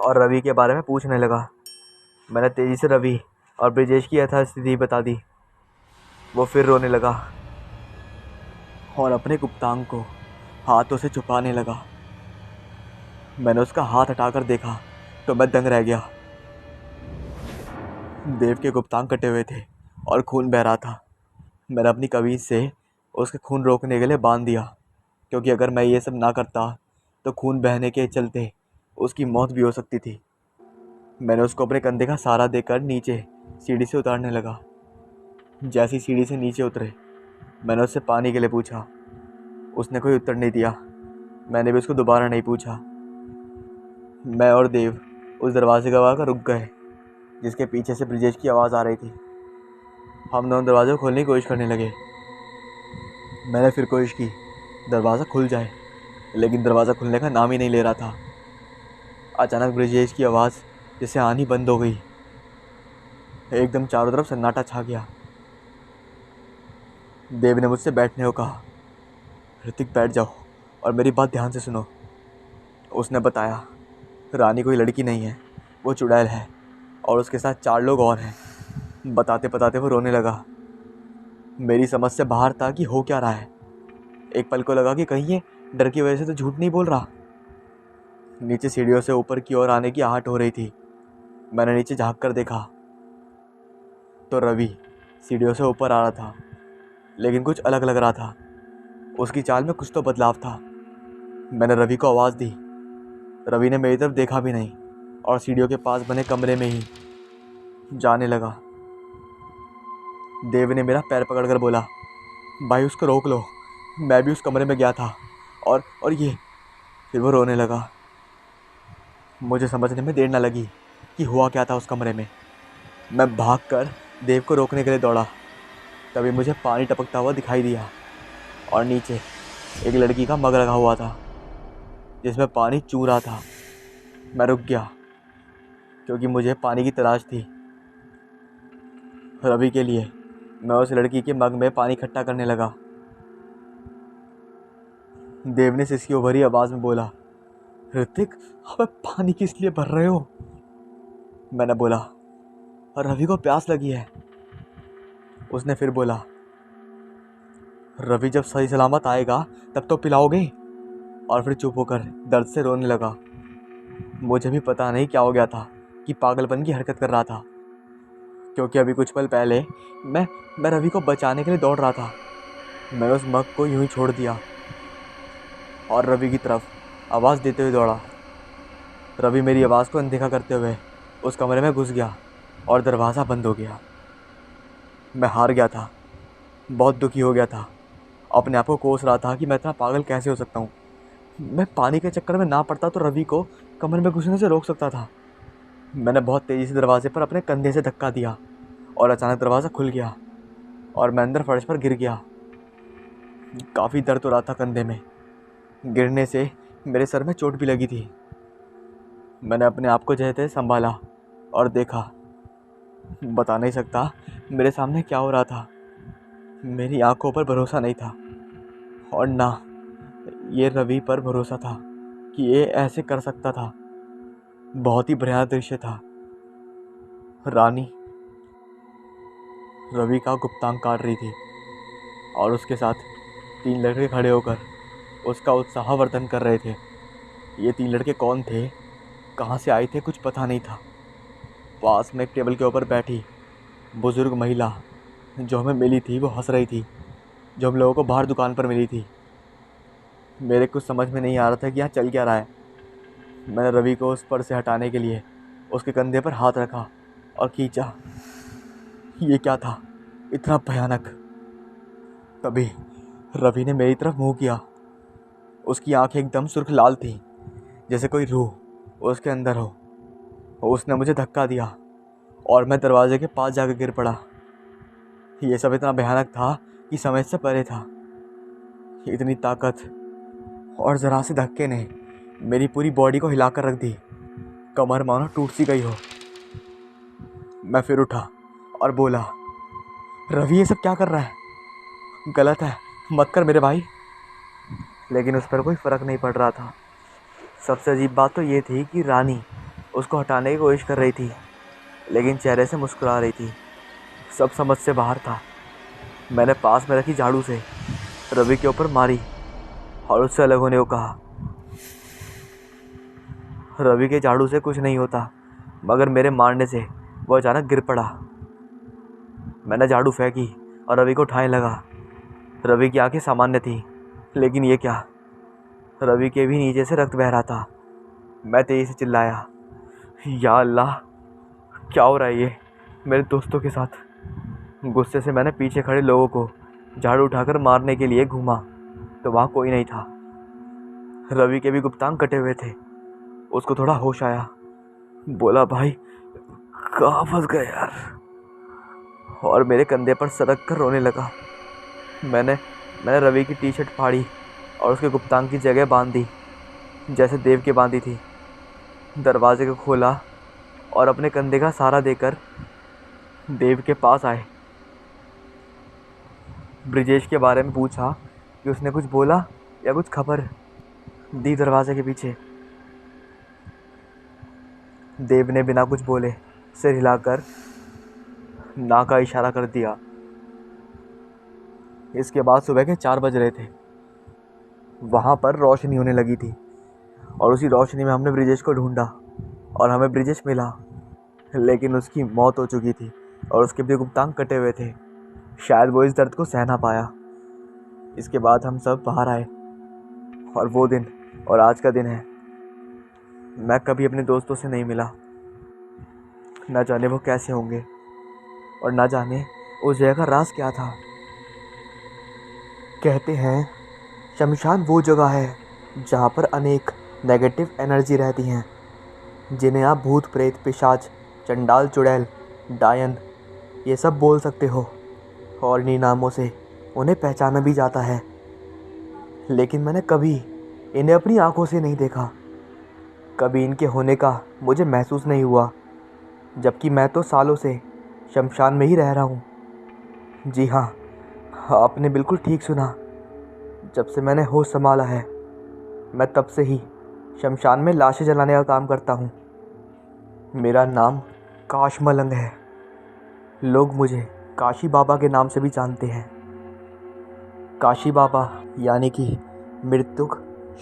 और रवि के बारे में पूछने लगा। मैंने तेज़ी से रवि और ब्रिजेश की यथास्थिति बता दी। वो फिर रोने लगा और अपने गुप्तांग को हाथों से छुपाने लगा। मैंने उसका हाथ हटाकर देखा तो मैं दंग रह गया। देव के गुप्तांग कटे हुए थे और खून बह रहा था। मैंने अपनी कमीज से उसके खून रोकने के लिए बांध दिया, क्योंकि अगर मैं ये सब ना करता तो खून बहने के चलते उसकी मौत भी हो सकती थी। मैंने उसको अपने कंधे का सहारा देकर नीचे सीढ़ी से उतारने लगा। जैसी सीढ़ी से नीचे उतरे, मैंने उससे पानी के लिए पूछा। उसने कोई उत्तर नहीं दिया। मैंने भी उसको दोबारा नहीं पूछा। मैं और देव उस दरवाजे के बाहर रुक गए जिसके पीछे से ब्रिजेश की आवाज़ आ रही थी। हम दोनों दरवाजे को खोलने की कोशिश करने लगे। मैंने फिर कोशिश की दरवाज़ा खुल जाए, लेकिन दरवाज़ा खुलने का नाम ही नहीं ले रहा था। अचानक ब्रिजेश की आवाज़ जैसे आनी बंद हो गई। एकदम चारों तरफ सन्नाटा छा गया। देव ने मुझसे बैठने को कहा। ऋतिक, बैठ जाओ और मेरी बात ध्यान से सुनो। उसने बताया, रानी कोई लड़की नहीं है, वो चुड़ैल है और उसके साथ 4 लोग और हैं। बताते बताते वो रोने लगा। मेरी समझ से बाहर था कि हो क्या रहा है। एक पल को लगा कि कहीं ये डर की वजह से तो झूठ नहीं बोल रहा। नीचे सीढ़ियों से ऊपर की ओर आने की आहट हो रही थी। मैंने नीचे झांक कर देखा तो रवि सीढ़ियों से ऊपर आ रहा था, लेकिन कुछ अलग लग रहा था। उसकी चाल में कुछ तो बदलाव था। मैंने रवि को आवाज़ दी। रवि ने मेरी तरफ देखा भी नहीं और सीढ़ियों के पास बने कमरे में ही जाने लगा। देव ने मेरा पैर पकड़कर बोला, भाई उसको रोक लो, मैं भी उस कमरे में गया था और ये। फिर वो रोने लगा। मुझे समझने में देर न लगी कि हुआ क्या था उस कमरे में। मैं भागकर देव को रोकने के लिए दौड़ा। तभी मुझे पानी टपकता हुआ दिखाई दिया और नीचे एक लड़की का मग लगा हुआ था जिसमें पानी चू रहा था। मैं रुक गया क्योंकि मुझे पानी की तलाश थी, रवि के लिए मैं उस लड़की के मग में पानी इकट्ठा करने लगा। देव ने सिसकी भरी आवाज़ में बोला, ऋतिक, अब पानी किस लिए भर रहे हो? मैंने बोला, रवि को प्यास लगी है। उसने फिर बोला, रवि जब सही सलामत आएगा तब तो पिलाओगे। और फिर चुप होकर दर्द से रोने लगा। मुझे भी पता नहीं क्या हो गया था कि पागलपन की हरकत कर रहा था, क्योंकि अभी कुछ पल पहले मैं रवि को बचाने के लिए दौड़ रहा था। मैंने उस मग को यूं ही छोड़ दिया और रवि की तरफ आवाज़ देते हुए दौड़ा। रवि मेरी आवाज़ को अनदेखा करते हुए उस कमरे में घुस गया और दरवाज़ा बंद हो गया। मैं हार गया था, बहुत दुखी हो गया था। अपने आप को कोस रहा था कि मैं इतना पागल कैसे हो सकता हूँ। मैं पानी के चक्कर में ना पड़ता तो रवि को कमरे में घुसने से रोक सकता था। मैंने बहुत तेज़ी से दरवाजे पर अपने कंधे से धक्का दिया और अचानक दरवाज़ा खुल गया और मैं अंदर फर्श पर गिर गया। काफ़ी दर्द हो रहा था कंधे में। गिरने से मेरे सर में चोट भी लगी थी। मैंने अपने आप को जैसे तैसे संभाला और देखा। बता नहीं सकता मेरे सामने क्या हो रहा था। मेरी आंखों पर भरोसा नहीं था और ना ये रवि पर भरोसा था कि ये ऐसे कर सकता था। बहुत ही भयानक दृश्य था। रानी रवि का गुप्तांग काट रही थी और उसके साथ 3 लड़के खड़े होकर उसका उत्साहवर्धन कर रहे थे। ये 3 लड़के कौन थे, कहाँ से आए थे, कुछ पता नहीं था। पास में एक टेबल के ऊपर बैठी बुजुर्ग महिला जो हमें मिली थी वो हंस रही थी, जो हम लोगों को बाहर दुकान पर मिली थी। मेरे कुछ समझ में नहीं आ रहा था कि यहाँ चल क्या रहा है। मैंने रवि को उस पर से हटाने के लिए उसके कंधे पर हाथ रखा और खींचा। ये क्या था इतना भयानक? तभी रवि ने मेरी तरफ मुंह किया। उसकी आंखें एकदम सुर्ख लाल थीं, जैसे कोई रूह उसके अंदर हो। उसने मुझे धक्का दिया और मैं दरवाजे के पास जाकर गिर पड़ा। ये सब इतना भयानक था कि समझ से परे था। इतनी ताकत और ज़रा से धक्के ने मेरी पूरी बॉडी को हिलाकर रख दी। कमर मानो टूट सी गई हो। मैं फिर उठा और बोला, रवि ये सब क्या कर रहा है? गलत है, मत कर मेरे भाई। लेकिन उस पर कोई फ़र्क नहीं पड़ रहा था। सबसे अजीब बात तो ये थी कि रानी उसको हटाने की कोशिश कर रही थी, लेकिन चेहरे से मुस्कुरा रही थी। सब समझ से बाहर था। मैंने पास में रखी झाड़ू से रवि के ऊपर मारी और उससे अलग होने को कहा। रवि के झाड़ू से कुछ नहीं होता, मगर मेरे मारने से वो अचानक गिर पड़ा। मैंने झाड़ू फेंकी और रवि को उठाने लगा। रवि की आंखें सामान्य थीं, लेकिन ये क्या, रवि के भी नीचे से रक्त बह रहा था। मैं तेज़ी से चिल्लाया, या अल्लाह, क्या हो रहा है ये मेरे दोस्तों के साथ? गुस्से से मैंने पीछे खड़े लोगों को झाड़ू उठाकर मारने के लिए घूमा तो वहाँ कोई नहीं था। रवि के भी गुप्तांग कटे हुए थे। उसको थोड़ा होश आया। बोला, भाई कहाँ फंस गए यार? और मेरे कंधे पर सरक कर रोने लगा। मैंने मैंने रवि की टी शर्ट फाड़ी और उसके गुप्तांग की जगह बांध दी जैसे देव के बांधी थी। दरवाजे को खोला और अपने कंधे का सहारा देकर देव के पास आए। ब्रिजेश के बारे में पूछा कि उसने कुछ बोला या कुछ खबर दी। दरवाजे के पीछे देव ने बिना कुछ बोले सिर हिलाकर ना का इशारा कर दिया। इसके बाद सुबह के 4 बज रहे थे। वहाँ पर रोशनी होने लगी थी और उसी रोशनी में हमने ब्रिजेश को ढूंढा और हमें ब्रिजेश मिला, लेकिन उसकी मौत हो चुकी थी और उसके भी गुप्तांग कटे हुए थे। शायद वो इस दर्द को सह ना पाया। इसके बाद हम सब बाहर आए और वो दिन और आज का दिन है। मैं कभी अपने दोस्तों से नहीं मिला। ना जाने वो कैसे होंगे और ना जाने उस जगह का राज क्या था। कहते हैं शमशान वो जगह है जहाँ पर अनेक नेगेटिव एनर्जी रहती हैं, जिन्हें आप भूत प्रेत पिशाच चंडाल चुड़ैल डायन ये सब बोल सकते हो और इन्हीं नामों से उन्हें पहचाना भी जाता है। लेकिन मैंने कभी इन्हें अपनी आंखों से नहीं देखा। कभी इनके होने का मुझे महसूस नहीं हुआ, जबकि मैं तो सालों से शमशान में ही रह रहा हूँ। जी हाँ, आपने बिल्कुल ठीक सुना। जब से मैंने होश संभाला है, मैं तब से ही शमशान में लाशें जलाने का काम करता हूँ। मेरा नाम काश मलंग है। लोग मुझे काशी बाबा के नाम से भी जानते हैं। काशी बाबा यानी कि मृतक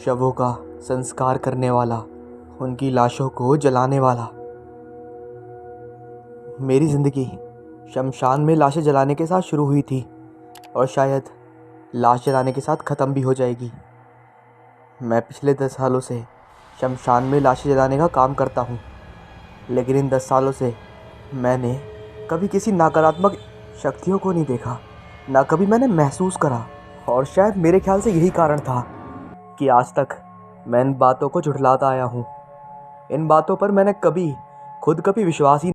शवों का संस्कार करने वाला, उनकी लाशों को जलाने वाला। मेरी ज़िंदगी शमशान में लाशें जलाने के साथ शुरू हुई थी और शायद लाश जलाने के साथ ख़त्म भी हो जाएगी। मैं पिछले 10 सालों से शमशान में लाशें जलाने का काम करता हूँ, लेकिन इन 10 सालों से मैंने कभी किसी नकारात्मक शक्तियों को नहीं देखा, ना कभी मैंने महसूस करा। और शायद मेरे ख्याल से यही कारण था कि आज तक मैं इन बातों को झुठलाता आया हूँ। इन बातों पर मैंने कभी खुद कभी विश्वास ही